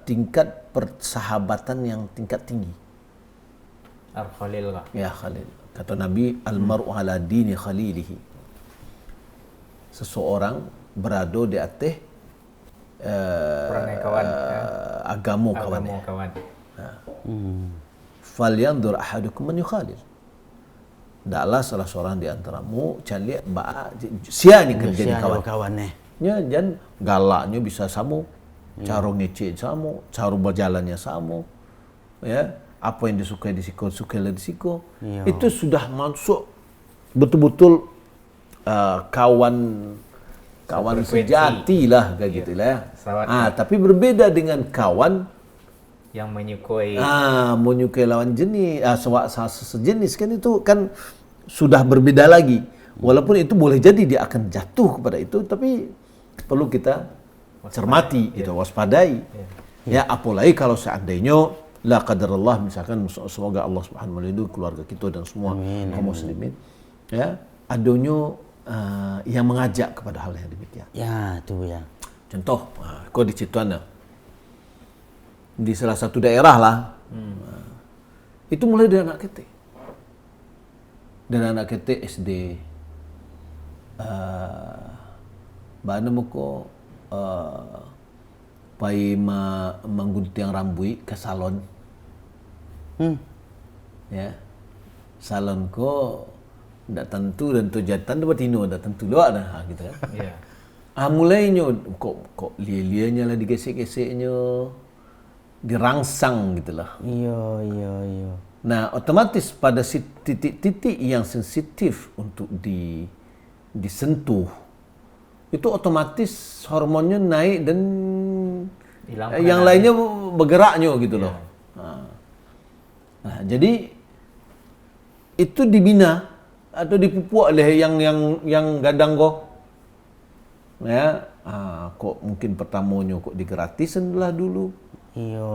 tingkat persahabatan yang tingkat tinggi. Al-Khalil lah. Ya, Khalil. Kata Nabi, al-mar'u ala dini khalilihi. Seseorang berada di atas agama kawannya. Falyanzur ahadukum man yukhalil. Daklah salah seorang di antaramu cari sia ni kerja di kawannya. Ya, dan galaknya bisa sama, cara ngecek sama, cara berjalannya sama. Ya, apa yang disukai di siko, sukailah di siko. Itu sudah masuk betul-betul kawan sejati lah kayak gitu lah. Tapi berbeda dengan kawan yang menyukai lawan jenis, sejenis kan itu kan sudah berbeda lagi. Walaupun itu boleh jadi dia akan jatuh kepada itu, tapi perlu kita cermati, waspadai. Ya, apalagi kalau seandainya la qadarullah, misalkan semoga Allah Subhanahu melindungi keluarga kita dan semua kaum muslimin. Ya, adanya yang mengajak kepada hal yang demikian. Ya, itu ya. Contoh, kau di Cituana, di salah satu daerah lah, itu mulai dari anak kita. Dari anak kita SD, bagaimana muka pai menggunting rambut ke salon. Ya, salon ko ndak tentu dan tujatan tu batino ndak tentu luak dah gitu kan. Ya. Mulainya kok lia-lianya lah digesek-geseknya, dirangsang gitulah. Iya. Nah, otomatis pada titik-titik yang sensitif untuk disentuh, itu otomatis hormonnya naik dan yang lainnya bergeraknya gitu loh. Nah, jadi itu dibina atau dipupuk oleh yang gadang kok. Ya, kok mungkin pertamanya kok digratisan lah dulu. Iya,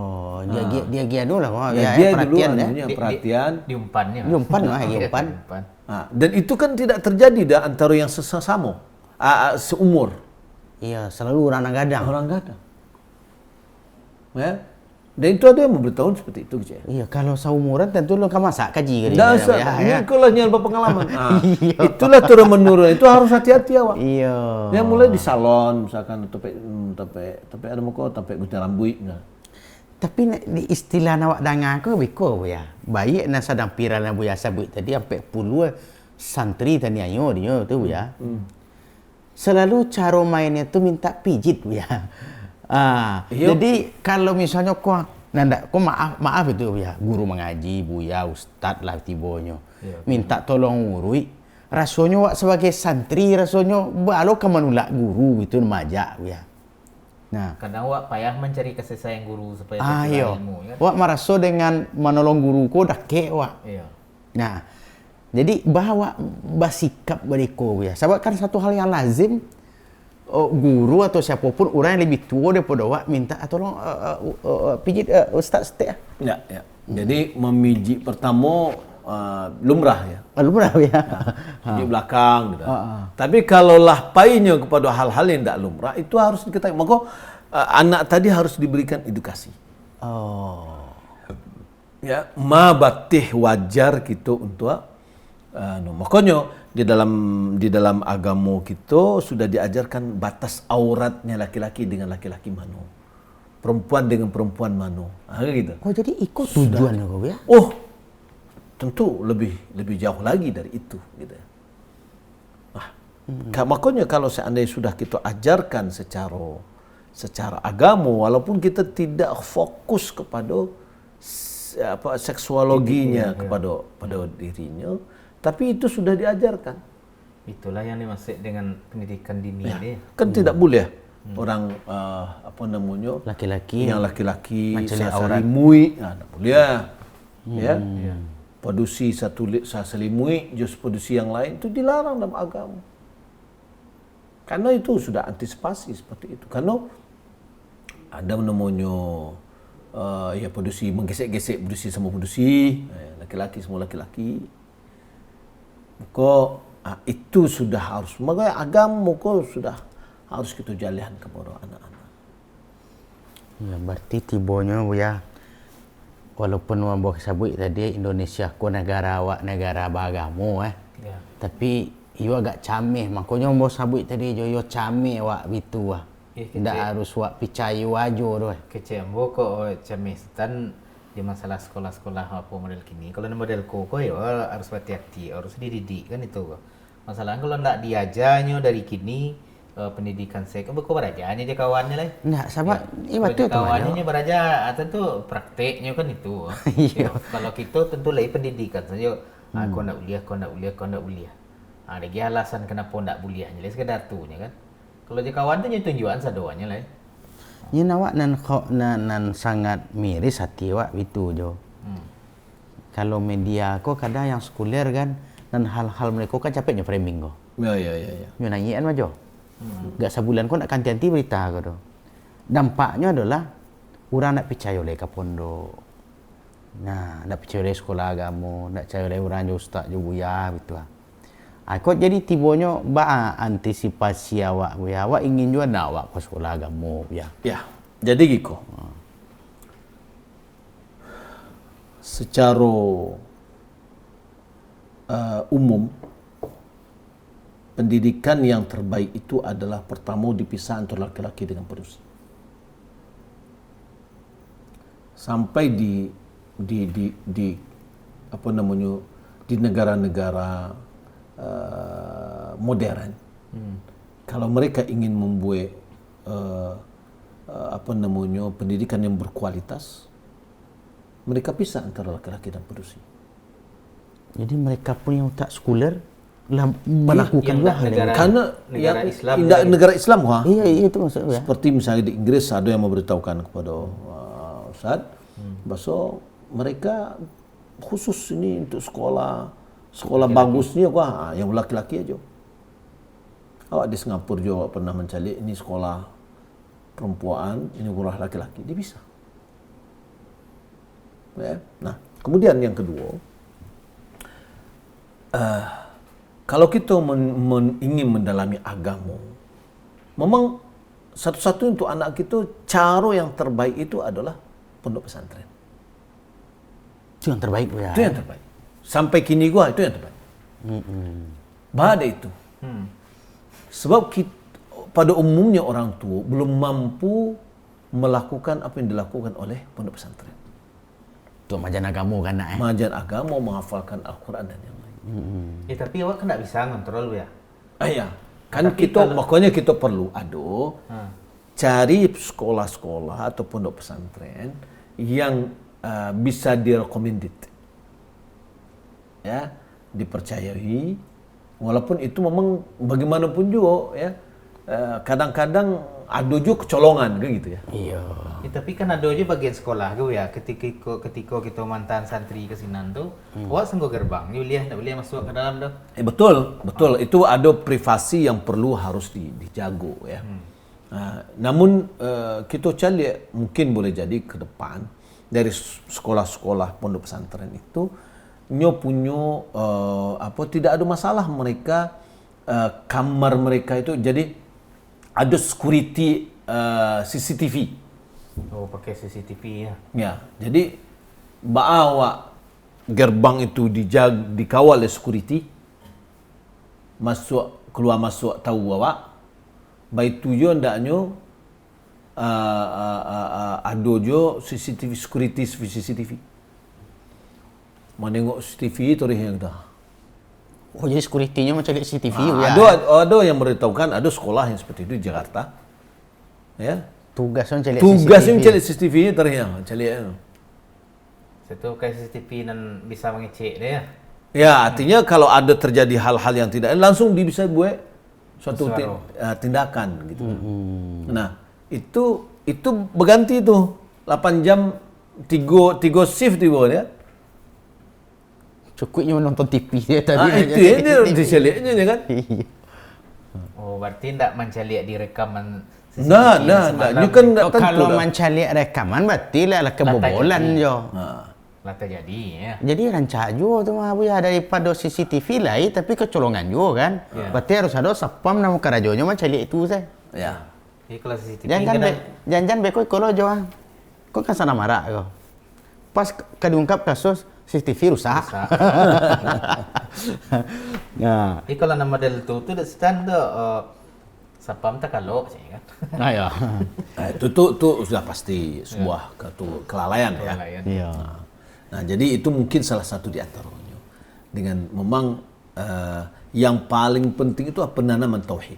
dia gianu lah dia perhatian dulu perhatian. Diumpannya. Diumpan. Dan itu kan tidak terjadi dah antara yang sesama, seumur. Iya, selalu orang gadang. Ya. Dan itu ada yang memberitahu seperti itu je. Iya, kalau seumuran tentu lu kan masak kaji Dah ini kalau nyel berpengalaman. Itulah turun menurun. Itu harus hati-hati awak. Iya. Dia mulai di salon misalkan tapi ada muka tapi gunting rambut. Nah. Tapi di istilah awak dengar ko beko ya. Baik na sadang piran na buya sabut tadi sampai puluh santri tadi ayo dia tu ya. Selalu cara mainnya tu minta pijit ya. Jadi kalau misalnya kau maaf itu ya, guru mengaji, buya, ustad lah tibonyo, minta tolong urui, rasanya wak sebagai santri rasanya balo ke menolak guru itu majak ya. Nah, kadang wak payah mencari kasih sayang guru supaya ilmu ya. Wak meraso dengan menolong guru ko dah ke wak. Iya. Nah, jadi bahawa bersikap beriko ya. Sebab kan satu hal yang lazim guru atau siapapun orang yang lebih tua daripada awak minta tolong pijit ustaz setek. Ya. Jadi memijit pertama lumrah ya. Lumrah ya. Di belakang gitu. Tapi kalaulah painya kepada hal-hal yang tidak lumrah itu harus diketahui. Maka anak tadi harus diberikan edukasi. Ya, ma batih wajar gitu untuk makanya di dalam agama kita sudah diajarkan batas auratnya laki-laki dengan laki-laki mano, perempuan dengan perempuan mano, gitu. Oh jadi ikut tujuan kau ya? Oh tentu lebih jauh lagi dari itu, gitu. Makanya kalau seandainya sudah kita ajarkan secara agama, walaupun kita tidak fokus kepada seksuologinya kepada dirinya. Tapi itu sudah diajarkan. Itulah yang dimaksud dengan pendidikan dini ini. Kan tidak boleh orang laki-laki yang laki-laki selimui, tidak boleh. Ya. Produksi satu selimui, just produksi yang lain itu dilarang dalam agama. Karena itu sudah antisipasi seperti itu. Karena ada namanya produksi menggesek-gesek produksi sama produksi, laki-laki semua laki-laki. Maka itu sudah harus, makanya agama sudah harus kita jalan kepada anak-anak. Ya, berarti tibonya ya, walaupun wabah sabut tadi Indonesia ko negara beragama ya. Tapi yo agak camih, makanya wabah sabut tadi yo camih wak bitu tidak harus wak percaya wajo doh. Kecembo ko camih stan di masalah sekolah-sekolah apa model kini. Kalau model koko ya harus hati-hati, harus dididik kan itu. Masalahnya kalau ndak diajarnya dari kini pendidikan seks, kok berajarnya dia kawannya lah. Ndak sama, waktu itu kawannya berajar, tentu prakteknya kan itu. Kalau kita tentu lagi pendidikan saja. Kau ndak uliah. Ada alasan kenapa ndak uliahnya, lah sekedar tuhnya kan. Kalau dia kawan tu tunjuan sadoanya lah. Ni nawak nan sangat miris hati awak itu jo. Kalau media ko kadang yang sekuler kan dan hal-hal mereka kan capeknya framing ko. Ya. Yo nanyian mah jo. Gak sebulan ko nak ganti-ganti berita ko do. Dampaknya adalah orang nak percaya oleh ke pondok. Nah, nak percaya oleh sekolah agama, nak percaya oleh orang jo ustaz jo buya gitu ah. Kok jadi tibonya antisipasi awak buya. Awak ingin juga nak awak ke sekolah agama ya. Ya. Jadi gitu. Secara umum pendidikan yang terbaik itu adalah pertama dipisah antara laki-laki dengan perempuan. Sampai di di negara-negara modern. Kalau mereka ingin membuat pendidikan yang berkualitas, mereka pisah antara laki-laki dan perempuan. Jadi mereka punya otak sekuler melakukan juga hal yang karena negara Islam. Negara Islam Iya itu maksudnya. Seperti misalnya di Inggris ada yang memberitahukan kepada Ustaz, bahwa mereka khusus ini untuk sekolah bagusnya yang laki-laki aja. Awak di Singapura juga pernah mencari ini sekolah perempuan, ini sekolah laki-laki, dia bisa. Ya. Nah, kemudian yang kedua, kalau kita ingin mendalami agama, memang satu-satu untuk anak kita cara yang terbaik itu adalah pondok pesantren. Itu yang terbaik ya. Itu yang terbaik. Sampai kini gua itu yang terbaik. Ada itu. Sebab pada umumnya orang tua belum mampu melakukan apa yang dilakukan oleh pondok pesantren. Itu majan agama kan nak Mengajar agama, menghafalkan Al-Quran dan yang lain. Tapi awak kan tak bisa ngontrol ya. Ya. Kan makanya kita perlu cari sekolah-sekolah atau pondok pesantren yang bisa direkomended. Ya, dipercayai. Walaupun itu memang bagaimanapun juga ya. Kadang-kadang ada juga kecolongan kan gitu ya. Iya. Tapi kan ada aja bagian sekolah tu ya. Ketika kita mantan santri ke sinan tu, awak senggo gerbang. You lihat tak boleh masuk ke dalam tu. Betul. Itu ada privasi yang perlu harus dijaga ya. Namun kita cari mungkin boleh jadi ke depan dari sekolah-sekolah pondok pesantren itu nyo punya tidak ada masalah mereka kamar mereka itu jadi ada security CCTV. Oh, pakai CCTV ya. Ya, jadi bawa gerbang itu dikawal oleh security. Keluar masuk tahu bawa. Baik tujuan ndaknyo ada jo CCTV security CCTV. Menengok CCTV itu yang dah. Oh, jadi security-nya macam CCTV ya. Ada yang memberitahukan ada sekolah yang seperti itu di Jakarta. Ya. Tugasnya mencari CCTV terhiang, cari itu. Satu kayak CCTV dan bisa mengecek dia. Ya, artinya kalau ada terjadi hal-hal yang tidak langsung bisa buat suatu tindakan gitu. Nah, itu berganti tuh 8 jam 3 shift tiba ya. Cukupnya menonton TV dia tadi. Itu dia diseliknya kan. Oh, berarti tidak mencari di rekaman CCTV. Nah. Ini kan kalau mencari rekaman berarti lah kebobolan jo. Lah terjadi ya. Jadi rancak juga tu mah ya daripada CCTV lain tapi kecolongan juga kan. Berarti harus ada sapam nama karajonya mencari itu saya. Ya. Jadi kalau CCTV jangan beko kalau jo. Kok kan sana marah kau. Pas diungkap kasus CCTV rusak. Nah. Jadi kalau nama model tu stand sapam tak kalau saya kan. Nah ya. Itu sudah pasti sebuah kelalaian ya. Iya. Nah, jadi itu mungkin salah satu di antaranya. Dengan memang yang paling penting itu penanaman tauhid.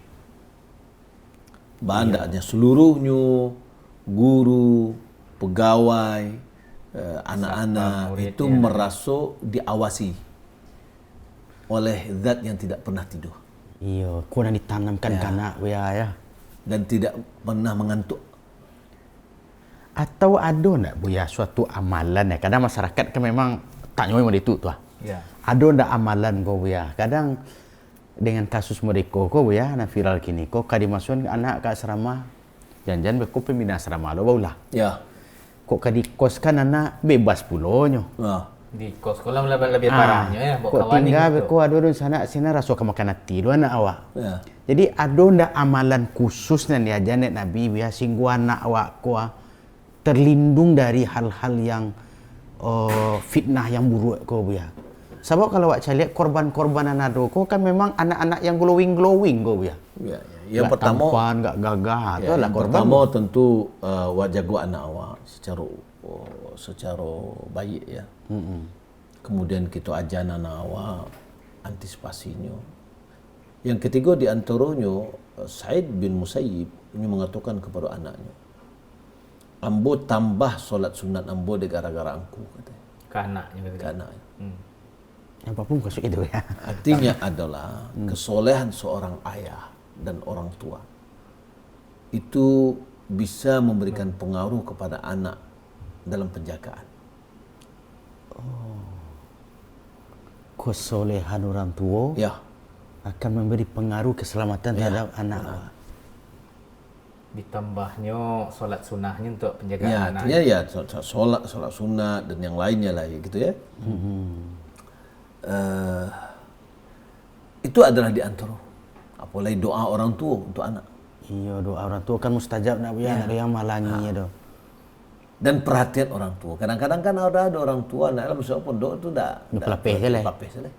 Bandanya seluruhnya guru, pegawai, anak-anak itu merasa diawasi oleh zat yang tidak pernah tidur. Iya, kurang ditanamkan kanak ya. Dan tidak pernah mengantuk. Atau ada enggak Buya suatu amalan ya? Kadang masyarakat kan memang tak nyoy itu tuh. Ya. Ada enggak amalan kau Buya? Kadang dengan kasus mereka kau Buya, na viral kini kau dimasukin anak ke asrama. Jangan beko pembina asrama lo baulah. Ya. Kok dikoskan anak bebas pulonyo. Di kos sekolah lebih parahnya ya. Kok tinggal beko ada di sana sini rasa kemakan hati lu anak awak. Ya. Jadi ada ndak amalan khusus yang diajarin Nabi biar singgu anak awak ko terlindung dari hal-hal yang fitnah yang buruk ko biar. Sebab kalau awak cari korban-korban anak ko kan memang anak-anak yang glowing ko biar. Ya. Yang pertama enggak gagah ya, yang pertama tentu wajah gua anak awak secara baik ya. Kemudian kita ajar anak awak antisipasinya. Yang ketiga di antaranya Sa'id bin Musayyib ini mengatakan kepada anaknya, ambo tambah solat sunat ambo de gara-gara angku katanya. Ke anaknya berarti. Ke anaknya. Apapun kasut itu ya. Artinya adalah kesolehan seorang ayah dan orang tua itu bisa memberikan pengaruh kepada anak dalam penjagaan. Kesolehan orang tua akan memberi pengaruh keselamatan terhadap anak. Ditambahnya solat sunnahnya untuk penjagaan Ya, anak. artinya ya solat sunat dan yang lainnya lah gitu ya. Itu adalah di antara apalagi doa orang tua untuk anak. Iya, doa orang tua kan mustajab nak biar ada yang malangi tu. dan perhatian orang tua. Kadang-kadang kan ada orang tua nak masuk pondok tu dah pelapis je lah. pelapis je lah.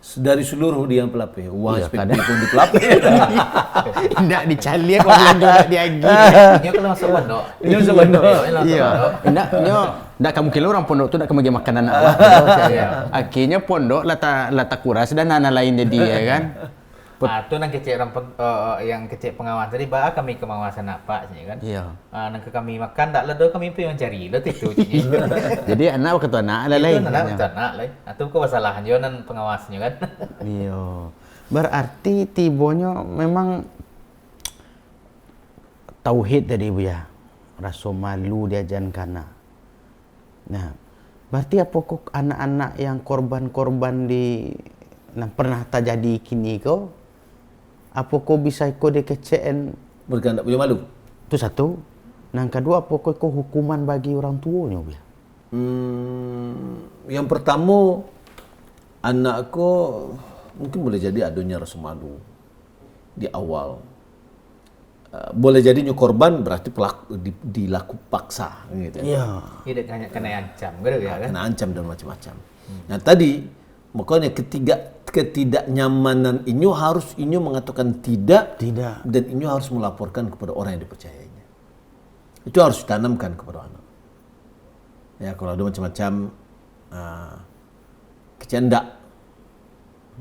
Dari seluruh dia yang pelapis, uang Iya, SPP pun dipelapis. Tidak dicali orang juga diagi. Nyo kalau masuk pondok. Nyo masuk pondok. Iya. Ndak kamu kira orang pondok tu nak kemagi makan anak awak. Akhirnya pondok lata kuras dan anak lainnya dia kan. Tu nang kecek orang yang kecek pengawas tadi kami pengawasan apa sini kan. Iya. Nang ke kami makan tak ledo kami pun yang cari lo itu. Jadi anak waktu anak ada lain. Anak lain. Itu kok masalah jo nan pengawasnya kan. Iya. Berarti tibonya memang tauhid tadi Bu ya. Rasa malu diajarkan. Nah, berarti apa kok anak-anak yang korban-korban di pernah terjadi kini kau? Apa kau bisa kau dikecekan? Mereka tak punya malu. Itu satu. Yang kedua, apa kau hukuman bagi orang tuanya? Yang pertama, anakku mungkin boleh jadi adanya rasa malu di awal. Boleh jadi korban berarti pelaku dilaku paksa gitu. Iya. Tidak hanya kena ancam gitu ya kan. Kena ancam dan macam-macam. Nah tadi makanya ketidaknyamanan inyo harus inyo mengatakan tidak dan inyo harus melaporkan kepada orang yang dipercayainya. Itu harus ditanamkan kepada anak. Ya kalau ada macam-macam kecendak,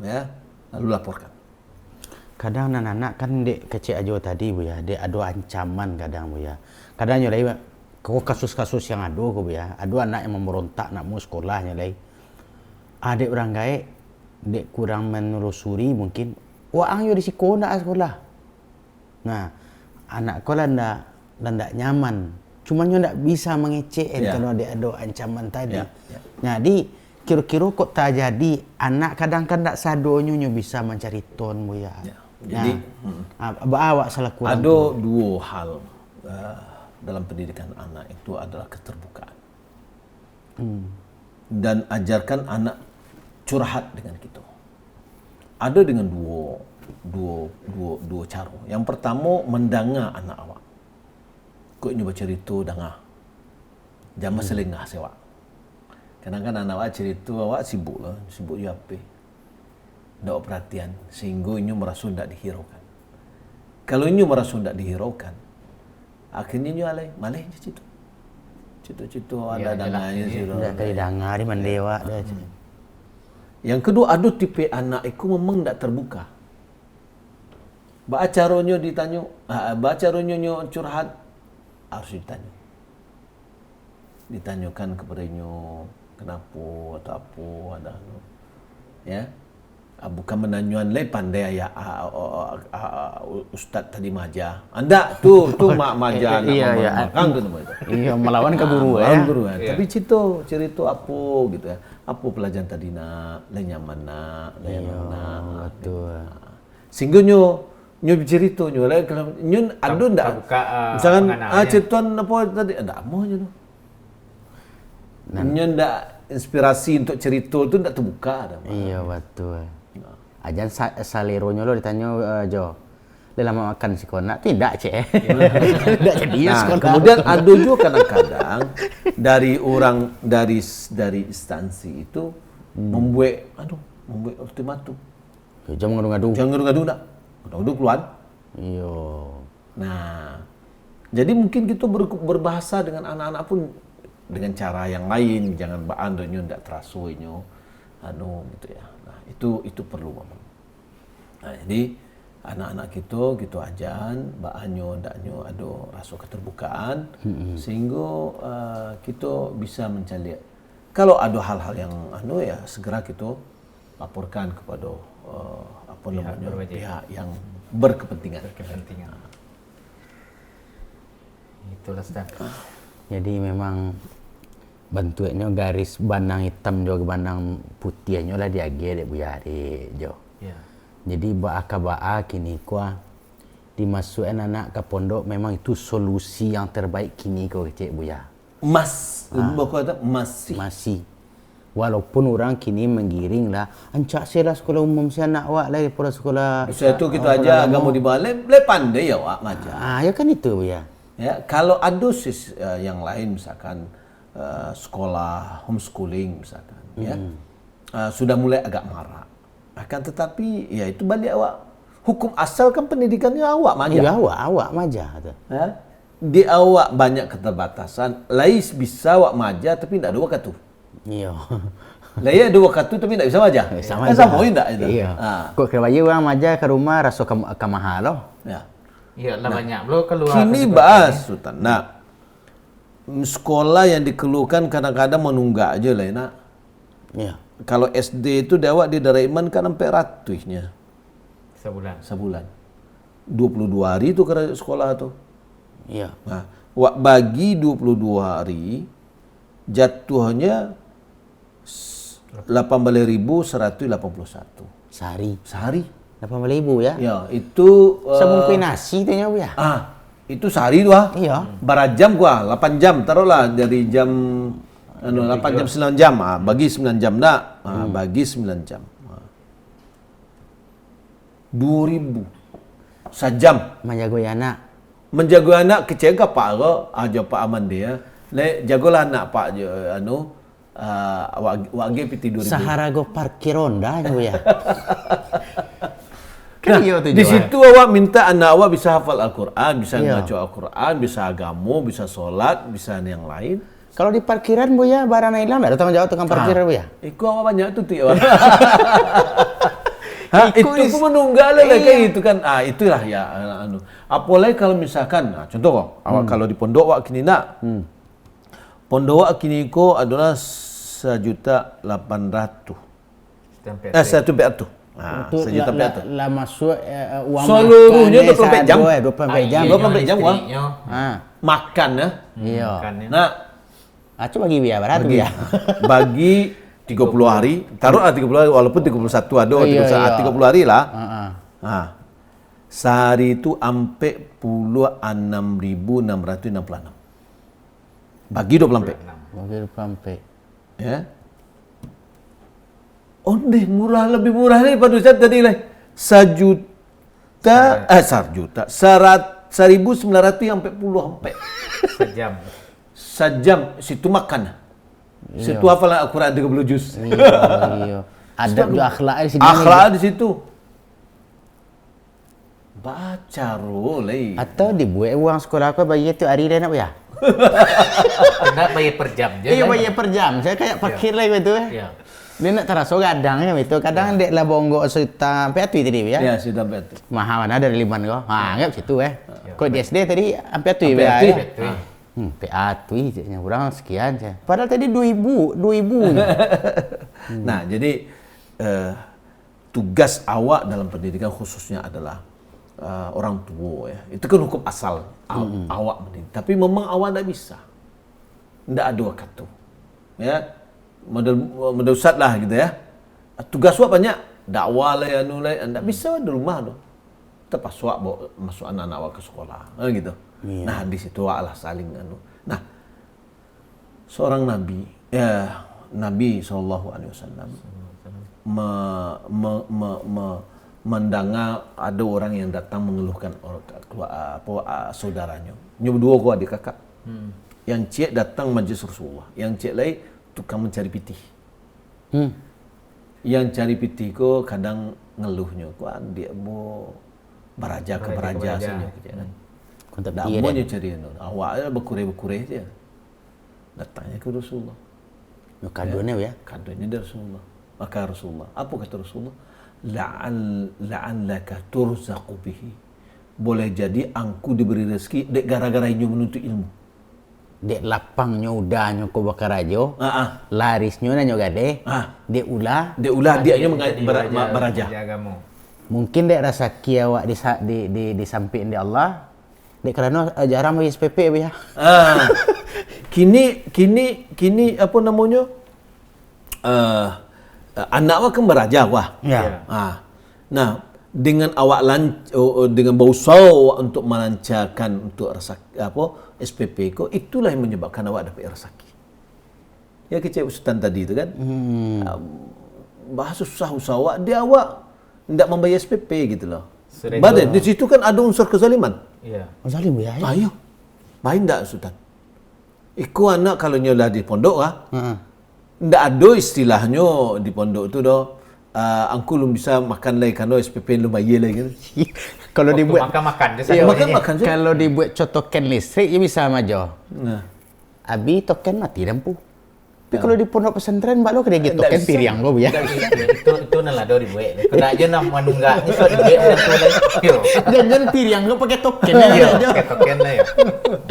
ya lalu laporkan. Kadang anak-anak kan dek kecil aja tadi Bu ya, dek ada ancaman kadang Bu ya. Kadang nyolai kasus-kasus yang ada Bu ya. Ada anak yang memberontak nak mau sekolah nyolai. Adik orang gaek dek kurang menelusuri mungkin waang yo di sekolah sekolah. Nah, anak kau ndak nyaman. Cuma nyo ndak bisa mengecek kalau ada ancaman tadi. Nah, di kira-kira kok tak jadi anak kadang kan ndak sadonyo nyo bisa mencari ton Bu ya. Jadi awak salah kurang. Ada dua hal dalam pendidikan anak itu adalah keterbukaan. Dan ajarkan anak curhat dengan kita. Ada dengan dua cara. Yang pertama mendengar anak awak. Kau nyoba cerita dengar. Jangan selengah sewa. Kadang-kadang anak awak cerita awak sibuk je apa. Tak perhatian sehingga inyo merasa tak dihiraukan. Kalau inyo merasa tak dihiraukan, akhirnya inyo malih je cerita. Cerita ada dangannya sudah. Dah kali dengar di mandewa dah. Yang kedua, ada tipe anak itu memang tak terbuka. Caranya ditanya, caranya curhat harus ditanya. Ditanyakan kepada inyo kenapa atau apa ada ya. Bukan menanyuan le pandai ya ustaz tadi maja. Anda tu maja nak makan tu nama itu. Iya melawan ke guru ya. Guru, tapi cerita apa gitu ya. Apa pelajaran tadi nak, le nyaman nak, le mana. Betul. Sehingga nyo cerita nyo le kalau nyo ada ndak misalkan cerita apa tadi ndak mau nyo. Nyo ndak inspirasi untuk cerita tu ndak terbuka dah. Iya betul. Ajan salironya lo ditanya Jo, le lama makan sekolah tidak cek. Tidak jadi sekolah. Kemudian ada juga kadang-kadang dari instansi itu membuat ultimatum. Jangan ngadu-ngadu. Jangan ngadu-ngadu nak. Ngadu keluar. Iya. Nah, jadi mungkin kita berbahasa dengan anak-anak pun dengan cara yang lain, jangan baandonyo ndak terasa inyo gitu ya. Nah, itu perlu memang. Nah, jadi anak-anak kita ajan baanyo ndaknyo ada rasa keterbukaan sehingga kita bisa mencari kalau ada hal-hal yang ya segera kita laporkan kepada pihak yang berkepentingan. Itulah Ustaz. Jadi memang bentuknya garis benang hitam juga benang putihnya lah diage dek Bu Yari Jo. Ya. Jadi ba'a kini kuah dimasukkan anak ke pondok memang itu solusi yang terbaik kini kau kecik Bu ya. Masih. Walaupun orang kini menggiring lah, ancak saya lah sekolah umum saya nak awak lah daripada sekolah. Saya tu kita aja agama di balik, boleh pandai ya awak ngajar. Ya kan itu Bu ya. Ya, kalau ada yang lain misalkan sekolah homeschooling misalkan, ya sudah mulai agak marak. Akan tetapi ya itu balik awak. Hukum asal kan pendidikannya awak maja. Ya, awak maja tu. Ya? Di awak banyak keterbatasan. Lais bisa awak maja tapi tidak ada waktu. Iya. Lah ya ada waktu tapi tidak bisa maja. Sama Kan sama tidak itu. Iya. Ah. Kok kerja orang maja ke rumah rasa kamahal loh. Ya. Iya lah banyak belum keluar. Kini bahas Sultan. Nah, sekolah yang dikeluhkan kadang-kadang menunggak aja lah nak. Iya. Kalau SD itu dawak di Daraiman kan sampai ratuisnya sebulan. 22 hari itu ke sekolah tu. Iya. Nah, wak bagi 22 hari jatuhnya 18.181 Sehari. sehari. 8.000 ya. Ya, itu Sebungkus nasi tu nya ya. itu sehari tu ah. Iya. Berjam gua 8 jam taruhlah dari jam 8 jam 9 jam bagi 9 jam nak. Bagi 9 jam. 2.000 sejam Menjaga anak. menjaga anak kecil ke pak ke aja Pak Aman dia. Le jagalah anak Pak je awak PT 2000. Saharago parkir ronda nya ya. Nah, di situ awak minta anak awak bisa hafal Al-Quran, bisa Iya. baca Al-Quran, bisa agama, bisa solat, bisa yang lain. Kalau di parkiran Bu ya, barang hilang ada tanggung jawab tukang parkir Bu ya. Iku awak banyak tu awak. Itu pun menunggak lah kayak gitu kan. Itulah ya anu. Apalagi kalau misalkan, contoh kok, awak kalau di pondok awak kini nak. Pondok awak kini ko adalah 1.800.000. 1.400.000. Untuk 1.400.000. lah masuk uang Seluruhnya makan 24 jam. 24 jam. 24 jam wah. Ah, Makan ya. iya. Nah, Coba bagi biar berapa bagi, ya? bagi 30 hari, taruhlah 30 hari walaupun 31 ada, Iya, iya. 30 hari lah. Heeh. Sehari itu ampe puluh 6.666. Bagi 24. Bagi 24. Ya. Oh, deh murah, lebih murah daripada Ustaz tadi lah. 1.900.000 sampai puluh sampai Sejam. sejam situ makan. Situ hafalan Al-Quran 30 juz. Iya. Adab juga akhlak di sini. Akhlak di situ. Baca roleh. Atau dibuat uang sekolah aku bagi itu hari dia nak ya? Kena bayar per jam je. Iya kan? bayar per jam. Saya kayak parkir lah itu. Iya. Dia nak terasa kadang itu. Kadang dek lah bonggok serta peatui tadi ya. Ya, sudah betul. Mahal mana dari liman kau? Anggap situ Kau di SD tadi hampir tu Hampir ya. tu. Peatui je orang sekian je. Padahal tadi 2.000 je. Nah, jadi tugas awak dalam pendidikan khususnya adalah orang tua ya. Itu kan hukum asal awak mendidik. Tapi memang awak tidak bisa. Tidak ada waktu. Ya. Model ustaz lah gitu ya. Tugas awak banyak. Dakwah lah, anu lah. Tidak bisa di rumah tu. Tepas awak bawa masuk anak-anak awak ke sekolah. Gitu. Iya. Nah, di situ awak lah saling anu. Nah, seorang nabi, Nabi SAW mendengar ada orang yang datang mengeluhkan saudaranya. Nyoba dua kau adik kakak. Yang cik datang majlis Rasulullah. Yang cik lain tukang mencari pitih. Yang cari pitih ko kadang ngeluhnya. Kau dia mau beraja ke beraja saja. Kontak Tak dia mau dia. cari awak berkureh-berkureh je. Datangnya ke Rasulullah. Kadonya ya. Kadonya dari Rasulullah. Maka Rasulullah, apa kata Rasulullah? La'allaka turzaqu bihi. Boleh jadi angku diberi rezeki dek gara-gara inyo menuntut ilmu. Dek lapangnya udahnya kau bakar aja. Ah. Larisnya nanya gade. Dek ulah. Dek ulah dia beraja. Jagamu. Mungkin dek rasa kiawak di samping di Allah. Dek kerana jarang bagi SPP ya. Kini apa namanya? Anak awak kan beraja wah. Ya. Nah, dengan awak dengan berusaha untuk melancarkan untuk SPP ko, itulah yang menyebabkan awak dapat rezeki. Ya kecil Ustaz tadi itu kan. Bahasa susah awak dia awak tidak membayar SPP gitu loh. Badan di situ kan ada unsur kezaliman. Iya. Zalim ya. Ayo. Main tak Sultan? Iku anak kalau nyolah di pondok Heeh. ndak ada istilahnya di pondok tu doh. Angku belum bisa makan lagi kan SPP lu bayar lagi gitu. Kalau Waktu dibuat makan-makan dia Iya, satu makan je. kalau dibuat cotoken listrik ya bisa majo. Nah. Abi token mati lampu. Tapi kalau di pondok pesantren mbak lo kena gitu token bisa. piring lo ya. itu nalado dibuat. Kena aja nak manunggaknya so dibuat macam tu lah. Yo. Jangan piring lo pakai token Yo, aja. pakai token lah ya.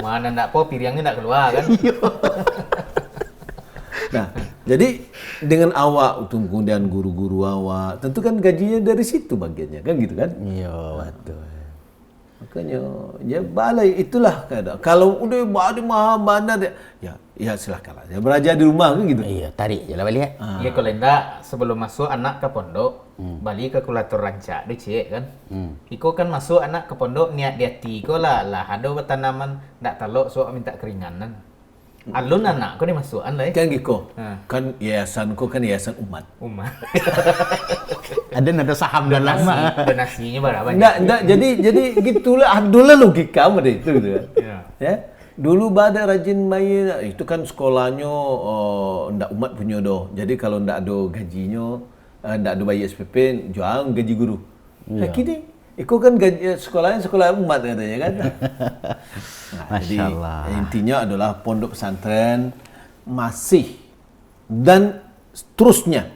Mana nak po piringnya nak keluar kan. Nah, jadi dengan awak kemudian guru-guru awak, tentu kan gajinya dari situ bagiannya kan gitu kan? Iya, betul. Makanya ya balai itulah keadaan. Kalau udah ada mana ya silakanlah. Ya belajar di rumah kan gitu. Iya, tarik je lah balik. Ya kalau enggak sebelum masuk anak ke pondok, balik ke kalkulator rancak dia cek kan. Iko kan masuk anak ke pondok niat dia iko lah ada tanaman ndak talok so minta keringanan. Alun anak kau dia masukan lah Kan gitu. Ha. Kan yayasanku kan yayasan umat. Umat. Ada nada saham dan lama. Donasinya berapa? Enggak, jadi gitulah adalah logika pada itu gitu kan. Ya. Ya. Dulu pada rajin main itu kan sekolahnya ndak umat punya doh. Jadi kalau ndak ada gajinya, ndak ada bayar SPP, jual gaji guru. Nah, kini Iko kan gaji sekolahnya sekolah umat katanya kan. Nah, Masya Allah. jadi intinya adalah pondok pesantren masih dan seterusnya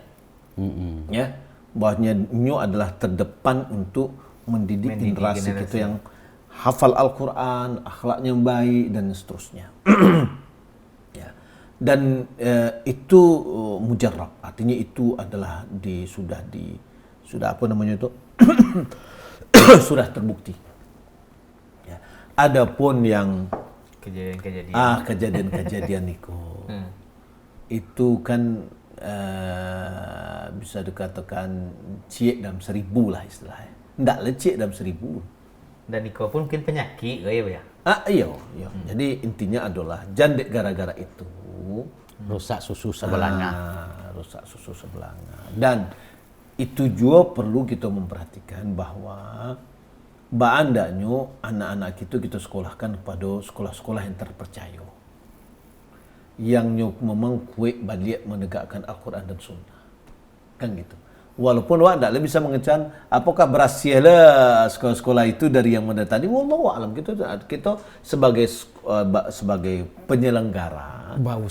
ya bahwasanya Nyo adalah terdepan untuk mendidik generasi kita yang hafal Al-Quran, akhlaknya baik dan seterusnya. Ya. Dan itu mujarrab, artinya itu adalah sudah apa namanya itu sudah terbukti. Ya. Adapun yang Kejadian-kejadian. kejadian-kejadian itu kan bisa dikatakan ciek dalam 1000 lah istilahnya. Ndak lecek dalam 1000. Dan Niko pun mungkin penyakit ya. Iya. Jadi intinya adalah jandek gara-gara itu Rusak susu sebelahnya. rusak susu sebelahnya. Dan itu juga perlu kita memperhatikan bahwa andaknya anak-anak kita sekolahkan pada sekolah-sekolah yang terpercaya. Yang memang kuat balik menegakkan Al-Quran dan Sunnah. Kan gitu. Walaupun awak tidak bisa mengecan apakah berhasillah sekolah-sekolah itu dari yang mana tadi. Wallahu a'lam, kita sebagai penyelenggara Bau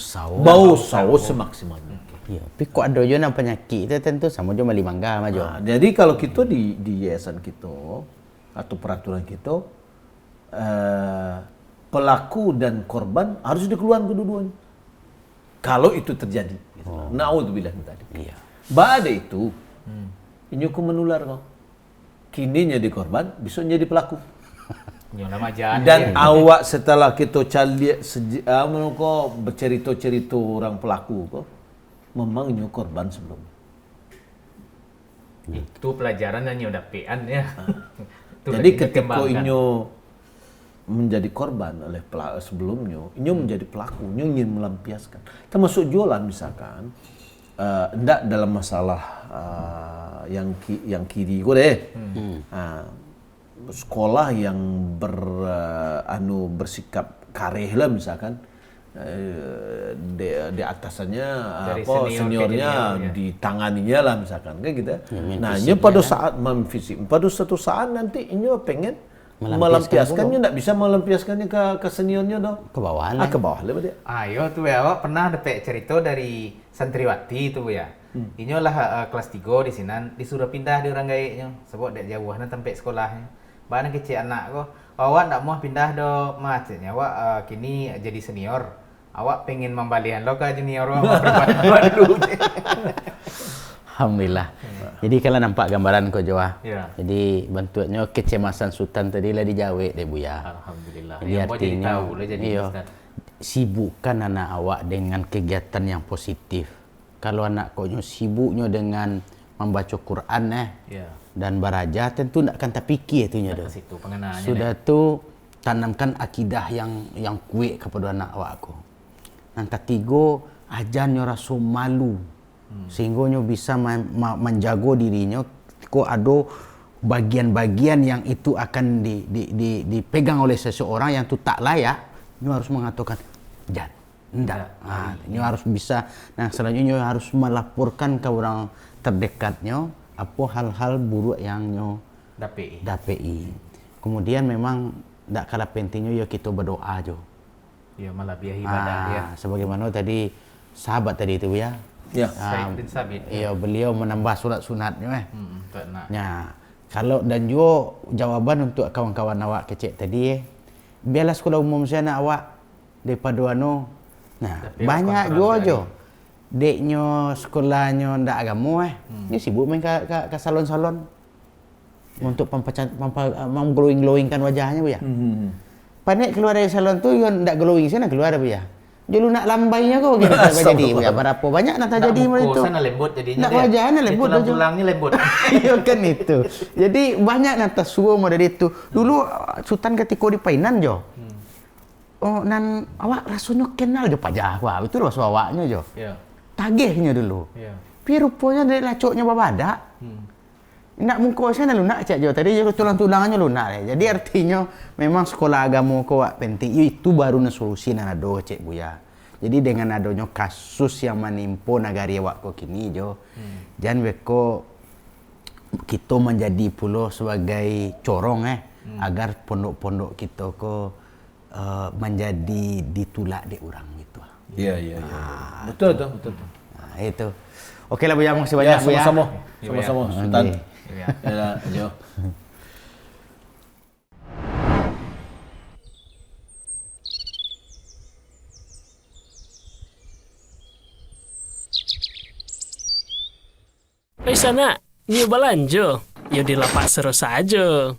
saus semaksimal mungkin. Iya, tapi kok ada juga yang penyakit itu tentu sama juga mali mangga majo. Nah, jadi kalau kita di yayasan kita atau peraturan kita pelaku dan korban harus dikeluarkan kedua-duanya. Kalau itu terjadi. Gitu. Na'udzubillah tadi. Iya. Bada itu ini hukum menular kok. Kini jadi korban, besok jadi pelaku. Nyola majaan. Dan awak setelah kita cari bercerita-cerita orang pelaku kok, memang nyu korban sebelum. Itu pelajaran yang nyoda pean ya. Itu Jadi lagi ketika dikembangkan. inyo menjadi korban oleh sebelumnya, inyo menjadi pelaku, inyo ingin melampiaskan. Termasuk jualan misalkan, enggak dalam masalah yang kiri gue deh. Sekolah yang bersikap kareh lah misalkan, di atasannya Dari apa senior ke seniornya junior, ya. ditanganinya lah misalkan kayak gitu. Nah, fisiknya ini pada saat pada suatu saat nanti ini pengen melampiaskannya, tidak bisa melampiaskannya ke seniornya dong. Ke bawah Ke bawah lah dia. Ayo tuh ya, awak pernah dapat cerita dari santriwati itu ya. Ini lah kelas 3 di sini disuruh pindah di orang gayanya. Sebab dia jauh sampai sekolahnya. Bahkan kecil anak kok, awak tak mau pindah do, macetnya awak kini jadi senior. Awak pengen membalian lo ke junior awak berbuat dulu. Alhamdulillah. Jadi kalau nampak gambaran kau Jawa. Ya. Jadi bentuknya kecemasan Sultan tadi lah dijawab deh Buya. Alhamdulillah. Jadi Yang mau jadi artinya tahu lah jadi iya, Ustaz. sibukkan anak awak dengan kegiatan yang positif. Kalau anak kau sibuknya dengan membaca Quran Ya. dan baraja tentu tidak akan terpikir itunya Ke dah. situ pengenaannya. Sudah tu tanamkan akidah yang kuat kepada anak awakku. Yang ketiga, ajarnya rasa malu. Sehingga nyo bisa menjaga dirinya kok ada bagian-bagian yang itu akan dipegang oleh seseorang yang tu tak layak, nyo harus mengatakan jan, enggak. Nah, nyo harus bisa. Nah, selanjutnya nyo harus melaporkan ke orang terdekatnya apa hal-hal buruk yang nyo dapei. Kemudian memang tidak kalah pentingnya ya kita berdoa jo. Ya malah biar ibadah ya. Sebagaimana tadi sahabat tadi itu ya. Ya. Said bin Sabit. Iya, beliau menambah sunat-sunatnya. Tak nak. Ya, kalau dan juga jawaban untuk kawan-kawan awak kecil tadi biarlah sekolah umum saya nak awak daripada anu. Nah, tapi banyak kontrol juga dari- jo. Deknyo sekolahnya ndak agama Dia sibuk main ke salon-salon untuk mengglowing-glowingkan wajahnya bu ya. Panik keluar dari salon tu yo ndak glowing sana keluar bu ya. Dia nak lambainya kok gitu jadi bu ya. Berapa banyak nak Nak jadi muka itu. sana lembut jadinya. Nak wajahnya lembut Tulang aja. tulangnya lembut. Iya kan itu. Jadi banyak nata suo mau dari itu. Dulu Sultan ketika di Painan jo. Oh nan awak rasanya kenal jo pajah wah itu rasa awaknya jo. Ya. Tagihnya dulu. Ya. Tapi rupanya dari lacoknya babadak. Nak muka sana lunak cak jo. Tadi jo tulang-tulangannya lunak. Jadi artinya memang sekolah agama ko wak penting. Itu baru solusi nan ado cek buya. Jadi dengan adanya kasus yang menimpa negari awak ko kini jo. Jangan beko kita menjadi pulau sebagai corong agar pondok-pondok kita ko menjadi ditulak di orang gitu. Iya. Betul. Nah, itu. Oke lah Bu ya, makasih banyak Ya, Bu ya. sama-sama. Ya. Sama-sama, Sultan. Oke. Ya. Ya, Jo. Sana, nyo balanjo. Yo di lapak seru saja.